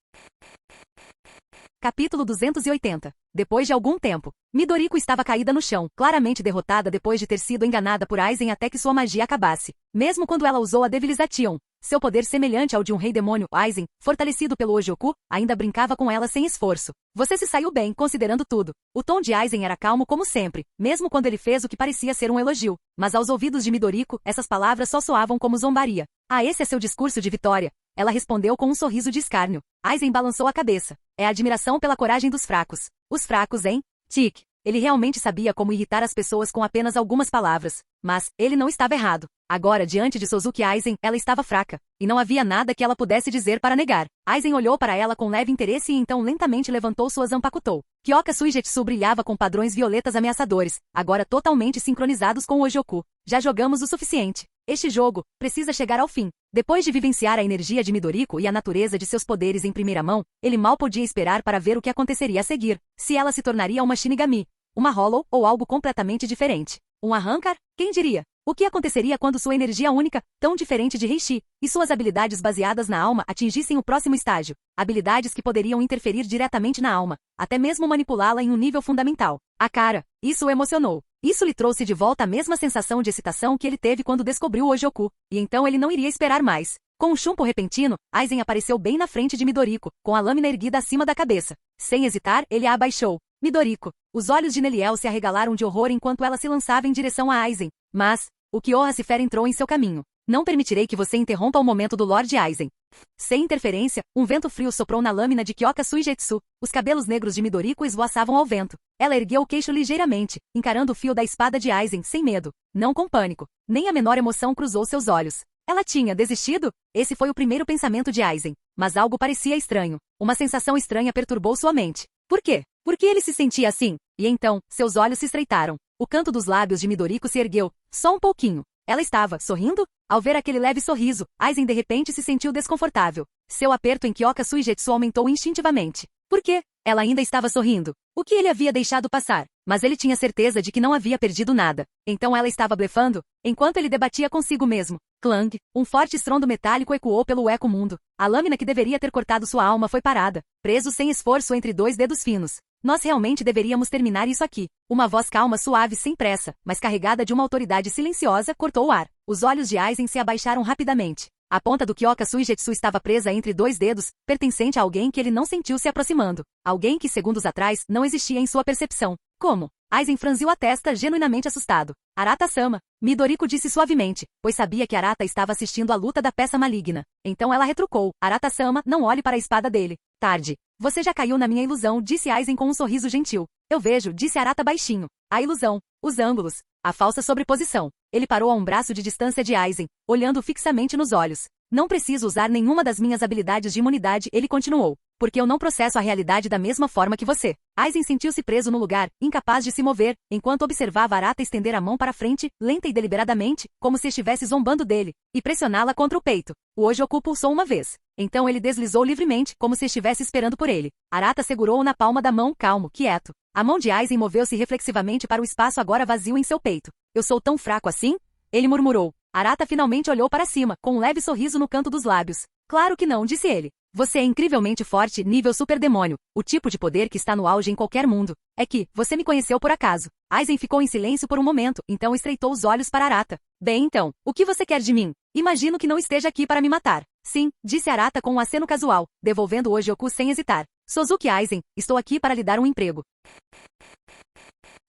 Capítulo 280. Depois de algum tempo, Midoriko estava caída no chão, claramente derrotada depois de ter sido enganada por Aizen até que sua magia acabasse. Mesmo quando ela usou a Devilization, seu poder semelhante ao de um rei demônio, Aizen, fortalecido pelo Ojoku, ainda brincava com ela sem esforço. Você se saiu bem, considerando tudo. O tom de Aizen era calmo como sempre, mesmo quando ele fez o que parecia ser um elogio. Mas aos ouvidos de Midoriko, essas palavras só soavam como zombaria. Ah, esse é seu discurso de vitória? Ela respondeu com um sorriso de escárnio. Aizen balançou a cabeça. É admiração pela coragem dos fracos. Os fracos, hein? Tic. Ele realmente sabia como irritar as pessoas com apenas algumas palavras. Mas, ele não estava errado. Agora, diante de Sozuki Aizen, ela estava fraca. E não havia nada que ela pudesse dizer para negar. Aizen olhou para ela com leve interesse e então lentamente levantou sua Zanpakutou. Kyoka Suigetsu brilhava com padrões violetas ameaçadores, agora totalmente sincronizados com o Ojoku. Já jogamos o suficiente. Este jogo precisa chegar ao fim. Depois de vivenciar a energia de Midoriko e a natureza de seus poderes em primeira mão, ele mal podia esperar para ver o que aconteceria a seguir. Se ela se tornaria uma Shinigami, uma Hollow ou algo completamente diferente. Um Arrancar? Quem diria? O que aconteceria quando sua energia única, tão diferente de Reishi, e suas habilidades baseadas na alma atingissem o próximo estágio? Habilidades que poderiam interferir diretamente na alma, até mesmo manipulá-la em um nível fundamental. A cara, isso o emocionou. Isso lhe trouxe de volta a mesma sensação de excitação que ele teve quando descobriu o Ojoku, e então ele não iria esperar mais. Com um chumpo repentino, Aizen apareceu bem na frente de Midoriko, com a lâmina erguida acima da cabeça. Sem hesitar, ele a abaixou. Midoriko. Os olhos de Neliel se arregalaram de horror enquanto ela se lançava em direção a Aizen. Mas, o Kyoha Cifer entrou em seu caminho. Não permitirei que você interrompa o momento do Lord Aizen. Sem interferência, um vento frio soprou na lâmina de Kyoka Suigetsu. Os cabelos negros de Midoriko esvoaçavam ao vento. Ela ergueu o queixo ligeiramente, encarando o fio da espada de Aizen sem medo, não com pânico. Nem a menor emoção cruzou seus olhos. Ela tinha desistido? Esse foi o primeiro pensamento de Aizen. Mas algo parecia estranho. Uma sensação estranha perturbou sua mente. Por quê? Por que ele se sentia assim? E então, seus olhos se estreitaram. O canto dos lábios de Midoriko se ergueu. Só um pouquinho. Ela estava sorrindo? Ao ver aquele leve sorriso, Aizen de repente se sentiu desconfortável. Seu aperto em Kyoka Suigetsu aumentou instintivamente. Por quê? Ela ainda estava sorrindo. O que ele havia deixado passar? Mas ele tinha certeza de que não havia perdido nada. Então ela estava blefando? Enquanto ele debatia consigo mesmo. Clang! Um forte estrondo metálico ecoou pelo eco-mundo. A lâmina que deveria ter cortado sua alma foi parada, preso sem esforço entre dois dedos finos. Nós realmente deveríamos terminar isso aqui. Uma voz calma, suave, sem pressa, mas carregada de uma autoridade silenciosa, cortou o ar. Os olhos de Aizen se abaixaram rapidamente. A ponta do Kyoka Suigetsu estava presa entre dois dedos, pertencente a alguém que ele não sentiu se aproximando. Alguém que segundos atrás não existia em sua percepção. Como? Aizen franziu a testa, genuinamente assustado. Arata-sama. Midoriko disse suavemente, pois sabia que Arata estava assistindo à luta da peça maligna. Então ela retrucou. Arata-sama, não olhe para a espada dele. Tarde. Você já caiu na minha ilusão, disse Aizen com um sorriso gentil. Eu vejo, disse Arata baixinho. A ilusão. Os ângulos. A falsa sobreposição. Ele parou a um braço de distância de Aizen, olhando fixamente nos olhos. Não preciso usar nenhuma das minhas habilidades de imunidade, ele continuou. Porque eu não processo a realidade da mesma forma que você. Aizen sentiu-se preso no lugar, incapaz de se mover, enquanto observava Arata estender a mão para frente, lenta e deliberadamente, como se estivesse zombando dele, e pressioná-la contra o peito. O Ojoku pulsou uma vez. Então ele deslizou livremente, como se estivesse esperando por ele. Arata segurou-o na palma da mão, calmo, quieto. A mão de Aizen moveu-se reflexivamente para o espaço agora vazio em seu peito. Eu sou tão fraco assim? Ele murmurou. Arata finalmente olhou para cima, com um leve sorriso no canto dos lábios. Claro que não, disse ele. Você é incrivelmente forte, nível superdemônio. O tipo de poder que está no auge em qualquer mundo. É que, você me conheceu por acaso. Aizen ficou em silêncio por um momento, então estreitou os olhos para Arata. Bem então, o que você quer de mim? Imagino que não esteja aqui para me matar. Sim, disse Arata com um aceno casual, devolvendo o Ojoku sem hesitar. Sozuki Aizen, estou aqui para lhe dar um emprego.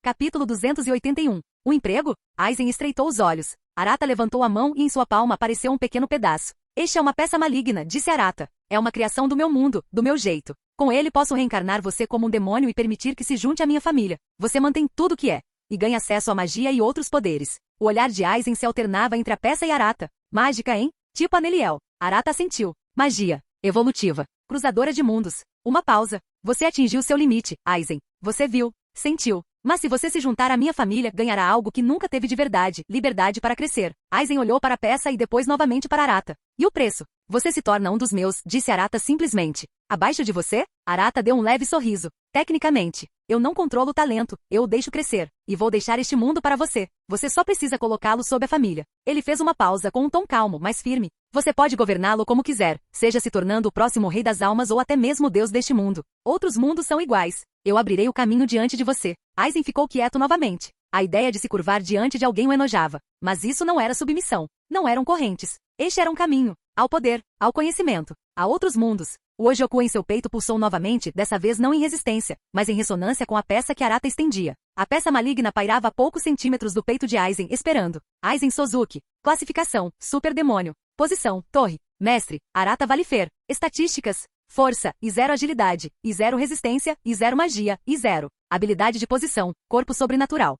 Capítulo 281. O emprego? Aizen estreitou os olhos. Arata levantou a mão e em sua palma apareceu um pequeno pedaço. Este é uma peça maligna, disse Arata. É uma criação do meu mundo, do meu jeito. Com ele posso reencarnar você como um demônio e permitir que se junte à minha família. Você mantém tudo o que é. E ganha acesso à magia e outros poderes. O olhar de Aizen se alternava entre a peça e Arata. Mágica, hein? Tipo Aneliel. Arata assentiu. Magia. Evolutiva. Cruzadora de mundos. Uma pausa. Você atingiu seu limite, Aizen. Você viu. Sentiu. Mas se você se juntar à minha família, ganhará algo que nunca teve de verdade, liberdade para crescer. Aizen olhou para a peça e depois novamente para Arata. E o preço? Você se torna um dos meus, disse Arata simplesmente. Abaixo de você? Arata deu um leve sorriso. Tecnicamente, eu não controlo o talento, eu o deixo crescer. E vou deixar este mundo para você. Você só precisa colocá-lo sob a família. Ele fez uma pausa com um tom calmo, mas firme. Você pode governá-lo como quiser, seja se tornando o próximo rei das almas ou até mesmo o deus deste mundo. Outros mundos são iguais. Eu abrirei o caminho diante de você. Aizen ficou quieto novamente. A ideia de se curvar diante de alguém o enojava. Mas isso não era submissão. Não eram correntes. Este era um caminho. Ao poder, ao conhecimento, a outros mundos. O Ojoku em seu peito pulsou novamente, dessa vez não em resistência, mas em ressonância com a peça que Arata estendia. A peça maligna pairava a poucos centímetros do peito de Aizen, esperando. Aizen Sozuki. Classificação, super demônio. Posição, torre. Mestre, Arata Valifer. Estatísticas, força, e 0 agilidade, e 0 resistência, e 0 magia, e 0. Habilidade de posição, corpo sobrenatural.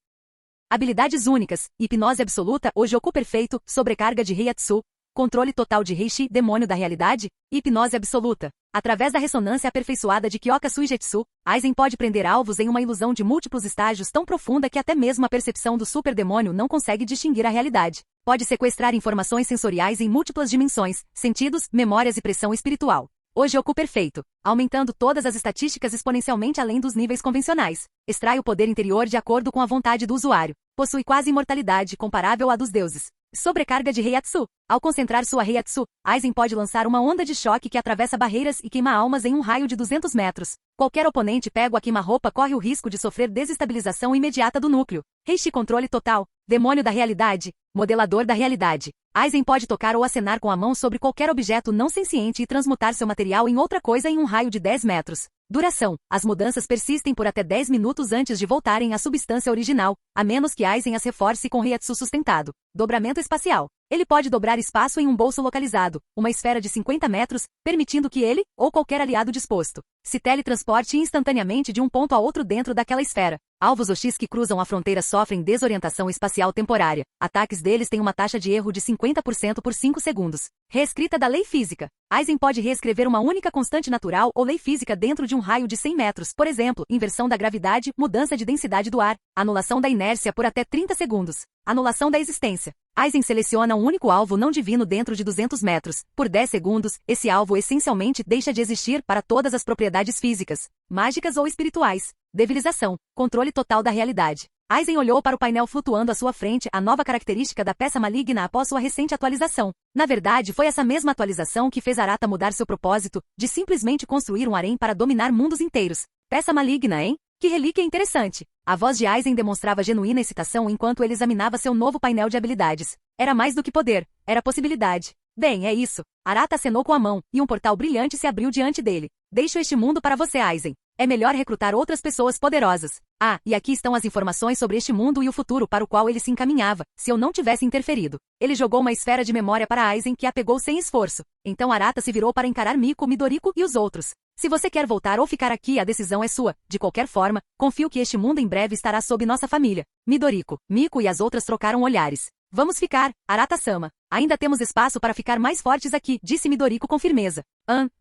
Habilidades únicas, hipnose absoluta, Ojoku perfeito, sobrecarga de Reiatsu, controle total de Reishi, demônio da realidade, hipnose absoluta. Através da ressonância aperfeiçoada de Kyoka Suigetsu, Aizen pode prender alvos em uma ilusão de múltiplos estágios tão profunda que até mesmo a percepção do superdemônio não consegue distinguir a realidade. Pode sequestrar informações sensoriais em múltiplas dimensões, sentidos, memórias e pressão espiritual. Ojoku perfeito, aumentando todas as estatísticas exponencialmente além dos níveis convencionais. Extrai o poder interior de acordo com a vontade do usuário. Possui quase imortalidade comparável à dos deuses. Sobrecarga de Reiatsu. Ao concentrar sua Reiatsu, Aizen pode lançar uma onda de choque que atravessa barreiras e queima almas em um raio de 200 metros. Qualquer oponente pego a queima-roupa corre o risco de sofrer desestabilização imediata do núcleo. Reishi controle total. Demônio da realidade. Modelador da realidade. Aizen pode tocar ou acenar com a mão sobre qualquer objeto não senciente e transmutar seu material em outra coisa em um raio de 10 metros. Duração. As mudanças persistem por até 10 minutos antes de voltarem à substância original, a menos que Aizen as reforce com Reiatsu sustentado. Dobramento espacial. Ele pode dobrar espaço em um bolso localizado, uma esfera de 50 metros, permitindo que ele, ou qualquer aliado disposto, se teletransporte instantaneamente de um ponto a outro dentro daquela esfera. Alvos OX que cruzam a fronteira sofrem desorientação espacial temporária. Ataques deles têm uma taxa de erro de 50% por 5 segundos. Reescrita da lei física. Aizen pode reescrever uma única constante natural ou lei física dentro de um raio de 100 metros, por exemplo, inversão da gravidade, mudança de densidade do ar, anulação da inércia por até 30 segundos, anulação da existência. Aizen seleciona um único alvo não divino dentro de 200 metros. Por 10 segundos, esse alvo essencialmente deixa de existir para todas as propriedades físicas, mágicas ou espirituais. Devilização. Controle total da realidade. Aizen olhou para o painel flutuando à sua frente, a nova característica da peça maligna após sua recente atualização. Na verdade, foi essa mesma atualização que fez Arata mudar seu propósito, de simplesmente construir um harém para dominar mundos inteiros. Peça maligna, hein? Que relíquia interessante! A voz de Aizen demonstrava genuína excitação enquanto ele examinava seu novo painel de habilidades. Era mais do que poder, era possibilidade. Bem, é isso. Arata acenou com a mão, e um portal brilhante se abriu diante dele. Deixo este mundo para você, Aizen. É melhor recrutar outras pessoas poderosas. Ah, e aqui estão as informações sobre este mundo e o futuro para o qual ele se encaminhava, se eu não tivesse interferido. Ele jogou uma esfera de memória para Aizen que a pegou sem esforço. Então Arata se virou para encarar Miko, Midoriko e os outros. Se você quer voltar ou ficar aqui, a decisão é sua. De qualquer forma, confio que este mundo em breve estará sob nossa família. Midoriko, Miko e as outras trocaram olhares. Vamos ficar, Arata-sama. Ainda temos espaço para ficar mais fortes aqui, disse Midoriko com firmeza.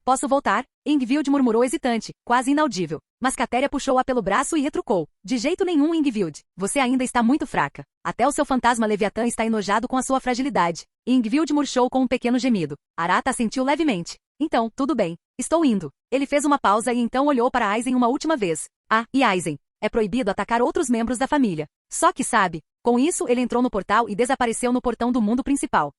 Posso voltar? Ingvild murmurou hesitante, quase inaudível. Mas Catéria puxou-a pelo braço e retrucou. De jeito nenhum, Ingvild. Você ainda está muito fraca. Até o seu fantasma Leviatã está enojado com a sua fragilidade. Ingvild murchou com um pequeno gemido. Arata assentiu levemente. Então, tudo bem. Estou indo. Ele fez uma pausa e então olhou para Aizen uma última vez. Ah, e Aizen. É proibido atacar outros membros da família. Só que sabe. Com isso, ele entrou no portal e desapareceu no portão do mundo principal.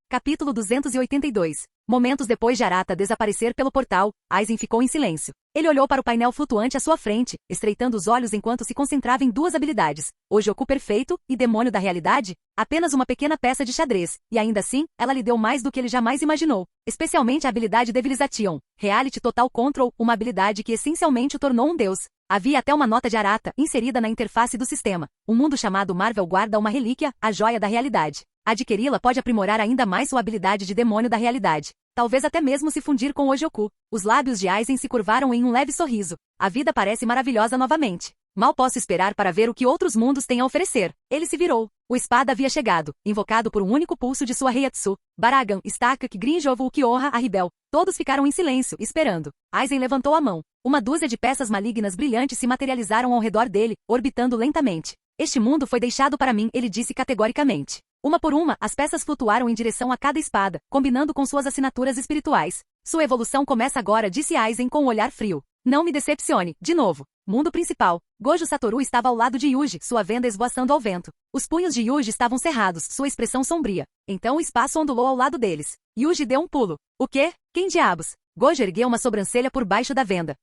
Capítulo 282. Momentos depois de Arata desaparecer pelo portal, Aizen ficou em silêncio. Ele olhou para o painel flutuante à sua frente, estreitando os olhos enquanto se concentrava em duas habilidades. Ojoku perfeito e demônio da realidade? Apenas uma pequena peça de xadrez, e ainda assim, ela lhe deu mais do que ele jamais imaginou. Especialmente a habilidade Devilization, Reality Total Control, uma habilidade que essencialmente o tornou um deus. Havia até uma nota de Arata, inserida na interface do sistema. Um mundo chamado Marvel guarda uma relíquia, a Joia da Realidade. Adquiri-la pode aprimorar ainda mais sua habilidade de demônio da realidade. Talvez até mesmo se fundir com Ojoku. Os lábios de Aizen se curvaram em um leve sorriso. A vida parece maravilhosa novamente. Mal posso esperar para ver o que outros mundos têm a oferecer. Ele se virou. O espada havia chegado, invocado por um único pulso de sua Reiatsu. Baragan, Stakak, Grinjovu, Ukioha, Arribel. Todos ficaram em silêncio, esperando. Aizen levantou a mão. Uma dúzia de peças malignas brilhantes se materializaram ao redor dele, orbitando lentamente. Este mundo foi deixado para mim, ele disse categoricamente. Uma por uma, as peças flutuaram em direção a cada espada, combinando com suas assinaturas espirituais. Sua evolução começa agora, disse Aizen com um olhar frio. Não me decepcione, de novo. Mundo principal. Gojo Satoru estava ao lado de Yuji, sua venda esvoaçando ao vento. Os punhos de Yuji estavam cerrados, sua expressão sombria. Então o espaço ondulou ao lado deles. Yuji deu um pulo. O quê? Quem diabos? Gojo ergueu uma sobrancelha por baixo da venda.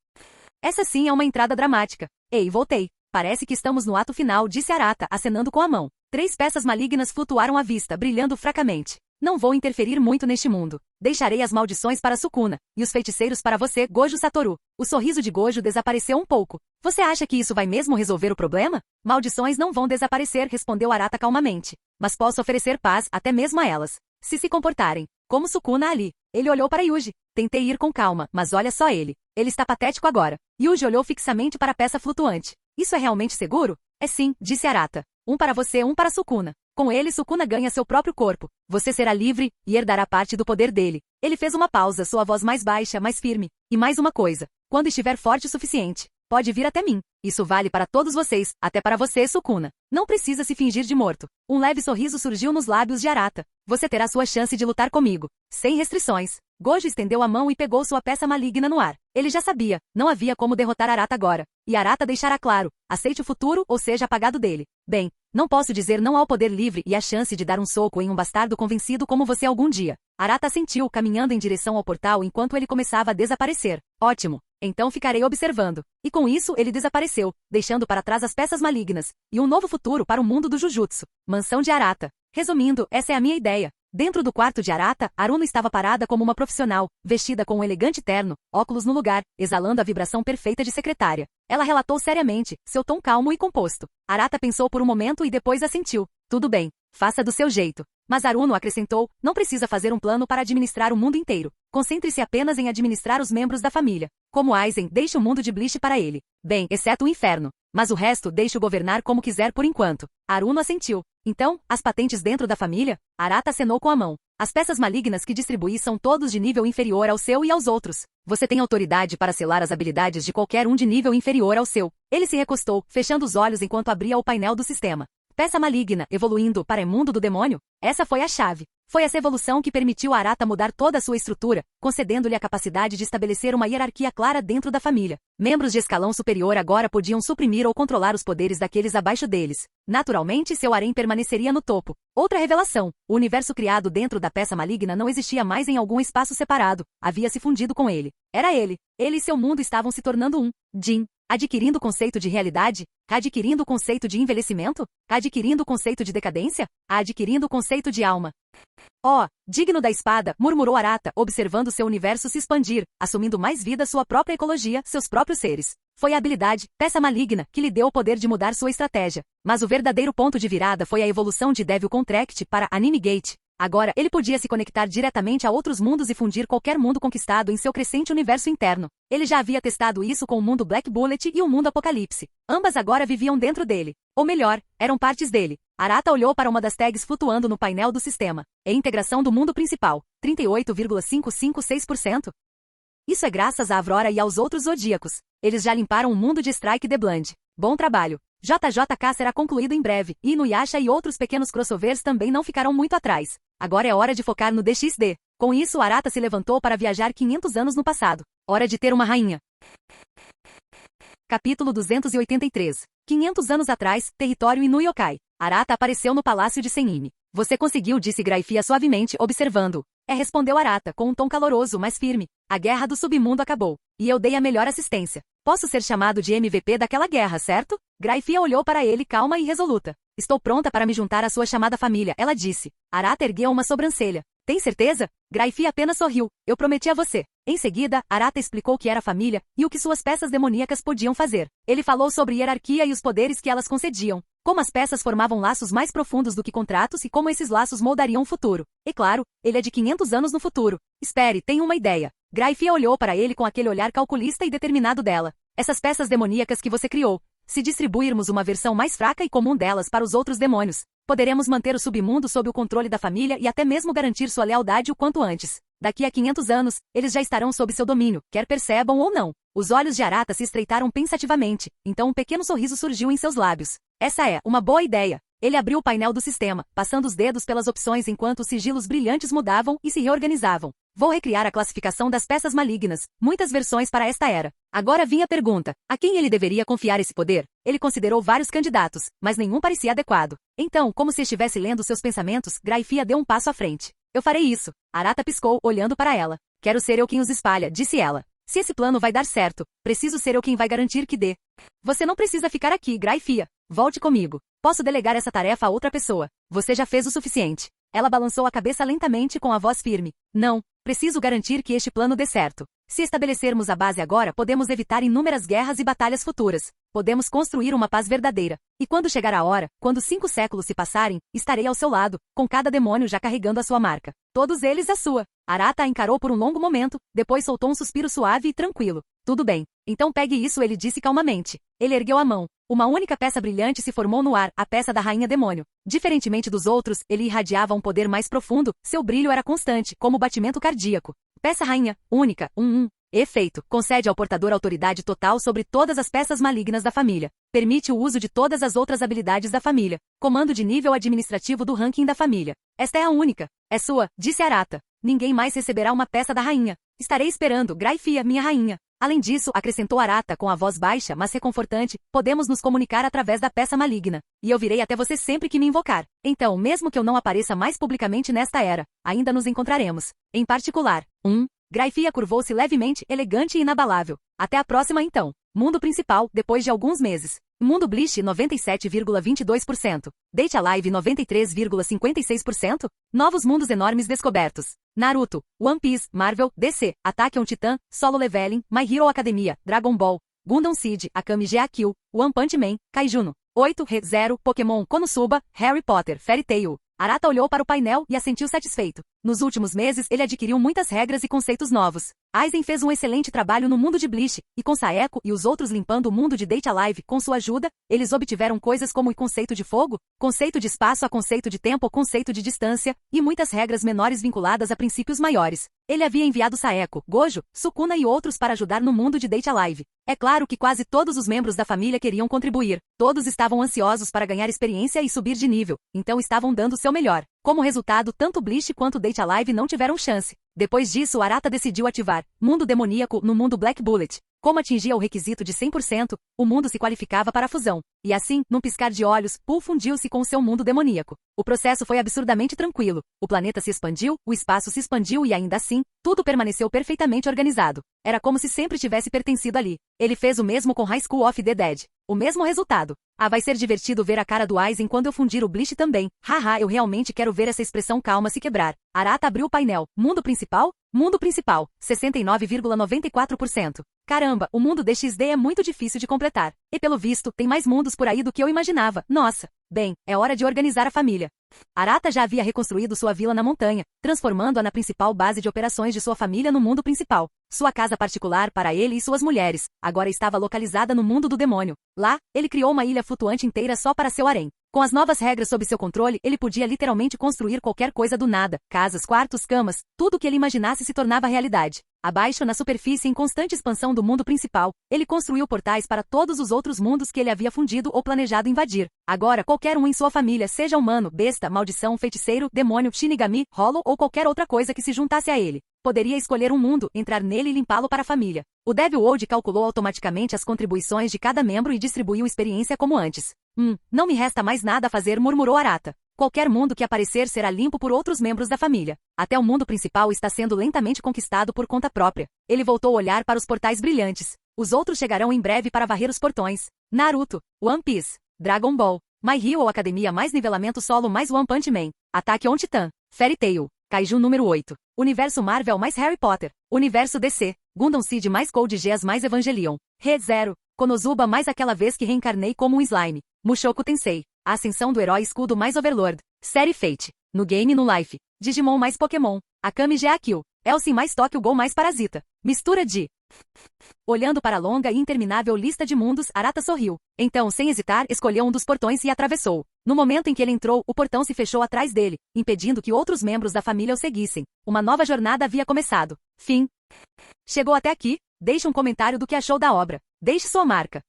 Essa sim é uma entrada dramática. Ei, voltei. Parece que estamos no ato final, disse Arata, acenando com a mão. 3 peças malignas flutuaram à vista, brilhando fracamente. Não vou interferir muito neste mundo. Deixarei as maldições para Sukuna, e os feiticeiros para você, Gojo Satoru. O sorriso de Gojo desapareceu um pouco. Você acha que isso vai mesmo resolver o problema? Maldições não vão desaparecer, respondeu Arata calmamente. Mas posso oferecer paz, até mesmo a elas. Se comportarem. Como Sukuna ali. Ele olhou para Yuji. Tentei ir com calma, mas olha só ele. Ele está patético agora. Yuji olhou fixamente para a peça flutuante. Isso é realmente seguro? É sim, disse Arata. Um para você, um para Sukuna. Com ele, Sukuna ganha seu próprio corpo. Você será livre, e herdará parte do poder dele. Ele fez uma pausa, sua voz mais baixa, mais firme. E mais uma coisa. Quando estiver forte o suficiente, pode vir até mim. Isso vale para todos vocês, até para você, Sukuna. Não precisa se fingir de morto. Um leve sorriso surgiu nos lábios de Arata. Você terá sua chance de lutar comigo. Sem restrições. Gojo estendeu a mão e pegou sua peça maligna no ar. Ele já sabia, não havia como derrotar Arata agora. E Arata deixará claro, aceite o futuro ou seja apagado dele. Bem, não posso dizer não ao poder livre e à chance de dar um soco em um bastardo convencido como você algum dia. Arata assentiu, caminhando em direção ao portal enquanto ele começava a desaparecer. Ótimo. Então ficarei observando. E com isso ele desapareceu, deixando para trás as peças malignas, e um novo futuro para o mundo do Jujutsu. Mansão de Arata. Resumindo, essa é a minha ideia. Dentro do quarto de Arata, Aruno estava parada como uma profissional, vestida com um elegante terno, óculos no lugar, exalando a vibração perfeita de secretária. Ela relatou seriamente, seu tom calmo e composto. Arata pensou por um momento e depois assentiu. Tudo bem, faça do seu jeito. Mas Aruno acrescentou, não precisa fazer um plano para administrar o mundo inteiro. Concentre-se apenas em administrar os membros da família. Como Aizen, deixe o mundo de Bleach para ele. Bem, exceto o inferno. Mas o resto deixe-o governar como quiser por enquanto. Aruno assentiu. Então, as patentes dentro da família? Arata acenou com a mão. As peças malignas que distribuí são todos de nível inferior ao seu e aos outros. Você tem autoridade para selar as habilidades de qualquer um de nível inferior ao seu. Ele se recostou, fechando os olhos enquanto abria o painel do sistema. Peça maligna, evoluindo para imundo do demônio? Essa foi a chave. Foi essa evolução que permitiu a Arata mudar toda a sua estrutura, concedendo-lhe a capacidade de estabelecer uma hierarquia clara dentro da família. Membros de escalão superior agora podiam suprimir ou controlar os poderes daqueles abaixo deles. Naturalmente, seu harém permaneceria no topo. Outra revelação. O universo criado dentro da peça maligna não existia mais em algum espaço separado. Havia se fundido com ele. Era ele. Ele e seu mundo estavam se tornando um. Jin. Adquirindo o conceito de realidade? Adquirindo o conceito de envelhecimento? Adquirindo o conceito de decadência? Adquirindo o conceito de alma. Oh, digno da espada, murmurou Arata, observando seu universo se expandir, assumindo mais vida sua própria ecologia, seus próprios seres. Foi a habilidade, peça maligna, que lhe deu o poder de mudar sua estratégia. Mas o verdadeiro ponto de virada foi a evolução de Devil Contract para Anime Gate. Agora, ele podia se conectar diretamente a outros mundos e fundir qualquer mundo conquistado em seu crescente universo interno. Ele já havia testado isso com o mundo Black Bullet e o mundo Apocalipse. Ambas agora viviam dentro dele. Ou melhor, eram partes dele. Arata olhou para uma das tags flutuando no painel do sistema. É integração do mundo principal. 38,556%. Isso é graças a Aurora e aos outros zodíacos. Eles já limparam o mundo de Strike the Blind. Bom trabalho. JJK será concluído em breve, e Inuyasha e outros pequenos crossovers também não ficarão muito atrás. Agora é hora de focar no DXD. Com isso, Arata se levantou para viajar 500 anos no passado. Hora de ter uma rainha. Capítulo 283. 500 anos atrás, território Inuyokai. Arata apareceu no palácio de Senime. Você conseguiu, disse Graifia suavemente, observando-o. Respondeu Arata, com um tom caloroso, mas firme. A guerra do submundo acabou. E eu dei a melhor assistência. Posso ser chamado de MVP daquela guerra, certo? Graifia olhou para ele calma e resoluta. Estou pronta para me juntar à sua chamada família, ela disse. Arata ergueu uma sobrancelha. Tem certeza? Graifia apenas sorriu. Eu prometi a você. Em seguida, Arata explicou o que era família e o que suas peças demoníacas podiam fazer. Ele falou sobre hierarquia e os poderes que elas concediam. Como as peças formavam laços mais profundos do que contratos e como esses laços moldariam o futuro. E claro, ele é de 500 anos no futuro. Espere, tenho uma ideia. Graifia olhou para ele com aquele olhar calculista e determinado dela. Essas peças demoníacas que você criou. Se distribuirmos uma versão mais fraca e comum delas para os outros demônios, poderemos manter o submundo sob o controle da família e até mesmo garantir sua lealdade o quanto antes. Daqui a 500 anos, eles já estarão sob seu domínio, quer percebam ou não. Os olhos de Arata se estreitaram pensativamente, então um pequeno sorriso surgiu em seus lábios. Essa é uma boa ideia. Ele abriu o painel do sistema, passando os dedos pelas opções enquanto os sigilos brilhantes mudavam e se reorganizavam. Vou recriar a classificação das peças malignas, muitas versões para esta era. Agora vinha a pergunta, a quem ele deveria confiar esse poder? Ele considerou vários candidatos, mas nenhum parecia adequado. Então, como se estivesse lendo seus pensamentos, Graifia deu um passo à frente. Eu farei isso. Arata piscou, olhando para ela. Quero ser eu quem os espalha, disse ela. Se esse plano vai dar certo, preciso ser eu quem vai garantir que dê. Você não precisa ficar aqui, Graifia. Volte comigo. Posso delegar essa tarefa a outra pessoa. Você já fez o suficiente. Ela balançou a cabeça lentamente com a voz firme. Não, preciso garantir que este plano dê certo. Se estabelecermos a base agora, podemos evitar inúmeras guerras e batalhas futuras. Podemos construir uma paz verdadeira. E quando chegar a hora, quando 5 séculos se passarem, estarei ao seu lado, com cada demônio já carregando a sua marca. Todos eles a sua. Arata a encarou por um longo momento, depois soltou um suspiro suave e tranquilo. Tudo bem. Então pegue isso, ele disse calmamente. Ele ergueu a mão. Uma única peça brilhante se formou no ar, a peça da Rainha Demônio. Diferentemente dos outros, ele irradiava um poder mais profundo, seu brilho era constante, como o batimento cardíaco. Peça Rainha, única, Efeito, concede ao portador autoridade total sobre todas as peças malignas da família. Permite o uso de todas as outras habilidades da família. Comando de nível administrativo do ranking da família. Esta é a única. É sua, disse Arata. Ninguém mais receberá uma peça da rainha. Estarei esperando, Graifia, minha rainha. Além disso, acrescentou Arata com a voz baixa, mas reconfortante, podemos nos comunicar através da peça maligna. E eu virei até você sempre que me invocar. Então, mesmo que eu não apareça mais publicamente nesta era, ainda nos encontraremos. Em particular, Graifia curvou-se levemente, elegante e inabalável. Até a próxima então. Mundo principal, depois de alguns meses. Mundo Bleach 97,22%. Date Alive 93,56%. Novos mundos enormes descobertos. Naruto, One Piece, Marvel, DC, Attack on Titan, Solo Leveling, My Hero Academia, Dragon Ball, Gundam Seed, Akame ga Kill, One Punch Man, Kaiju 8, Re:Zero, Pokémon Konosuba, Harry Potter, Fairy Tail. Arata olhou para o painel e assentiu satisfeito. Nos últimos meses, ele adquiriu muitas regras e conceitos novos. Aizen fez um excelente trabalho no mundo de Bleach, e com Saeko e os outros limpando o mundo de Date Alive com sua ajuda, eles obtiveram coisas como o conceito de fogo, conceito de espaço a conceito de tempo, conceito de distância, e muitas regras menores vinculadas a princípios maiores. Ele havia enviado Saeko, Gojo, Sukuna e outros para ajudar no mundo de Date Alive. É claro que quase todos os membros da família queriam contribuir. Todos estavam ansiosos para ganhar experiência e subir de nível, então estavam dando seu melhor. Como resultado, tanto Bleach quanto Date Alive não tiveram chance. Depois disso, Arata decidiu ativar Mundo Demoníaco no mundo Black Bullet. Como atingia o requisito de 100%, o mundo se qualificava para a fusão. E assim, num piscar de olhos, Pool fundiu-se com o seu mundo demoníaco. O processo foi absurdamente tranquilo. O planeta se expandiu, o espaço se expandiu e ainda assim, tudo permaneceu perfeitamente organizado. Era como se sempre tivesse pertencido ali. Ele fez o mesmo com High School of the Dead. O mesmo resultado. Ah, vai ser divertido ver a cara do Aizen quando eu fundir o Bleach também. Haha, eu realmente quero ver essa expressão calma se quebrar. Arata abriu o painel. Mundo principal? Mundo principal. 69,94%. Caramba, o mundo DXD é muito difícil de completar. E pelo visto, tem mais mundos por aí do que eu imaginava. Nossa. Bem, é hora de organizar a família. Arata já havia reconstruído sua vila na montanha, transformando-a na principal base de operações de sua família no mundo principal. Sua casa particular para ele e suas mulheres, agora estava localizada no mundo do demônio. Lá, ele criou uma ilha flutuante inteira só para seu harém. Com as novas regras sob seu controle, ele podia literalmente construir qualquer coisa do nada. Casas, quartos, camas, tudo o que ele imaginasse se tornava realidade. Abaixo, na superfície em constante expansão do mundo principal, ele construiu portais para todos os outros mundos que ele havia fundido ou planejado invadir. Agora, qualquer um em sua família, seja humano, besta, maldição, feiticeiro, demônio, shinigami, hollow ou qualquer outra coisa que se juntasse a ele, poderia escolher um mundo, entrar nele e limpá-lo para a família. O Devil World calculou automaticamente as contribuições de cada membro e distribuiu experiência como antes. Não me resta mais nada a fazer, murmurou Arata. Qualquer mundo que aparecer será limpo por outros membros da família. Até o mundo principal está sendo lentamente conquistado por conta própria. Ele voltou a olhar para os portais brilhantes. Os outros chegarão em breve para varrer os portões. Naruto, One Piece, Dragon Ball, My Hero Academia mais nivelamento solo mais One Punch Man, Attack on Titan, Fairy Tail, Kaiju número 8, Universo Marvel mais Harry Potter, Universo DC, Gundam Seed mais Code Geass mais Evangelion, Re:Zero, Konosuba mais aquela vez que reencarnei como um slime, Mushoku Tensei, a ascensão do herói escudo mais Overlord, série Fate, no game e no life, Digimon mais Pokémon, Akame ga Kill, Elsing mais Tokyo Ghoul mais Parasita, mistura de... Olhando para a longa e interminável lista de mundos, Arata sorriu. Então, sem hesitar, escolheu um dos portões e atravessou. No momento em que ele entrou, o portão se fechou atrás dele, impedindo que outros membros da família o seguissem. Uma nova jornada havia começado. Fim. Chegou até aqui? Deixe um comentário do que achou da obra. Deixe sua marca.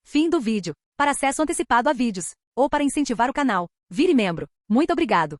Fim do vídeo. Para acesso antecipado a vídeos, ou para incentivar o canal, vire membro. Muito obrigado.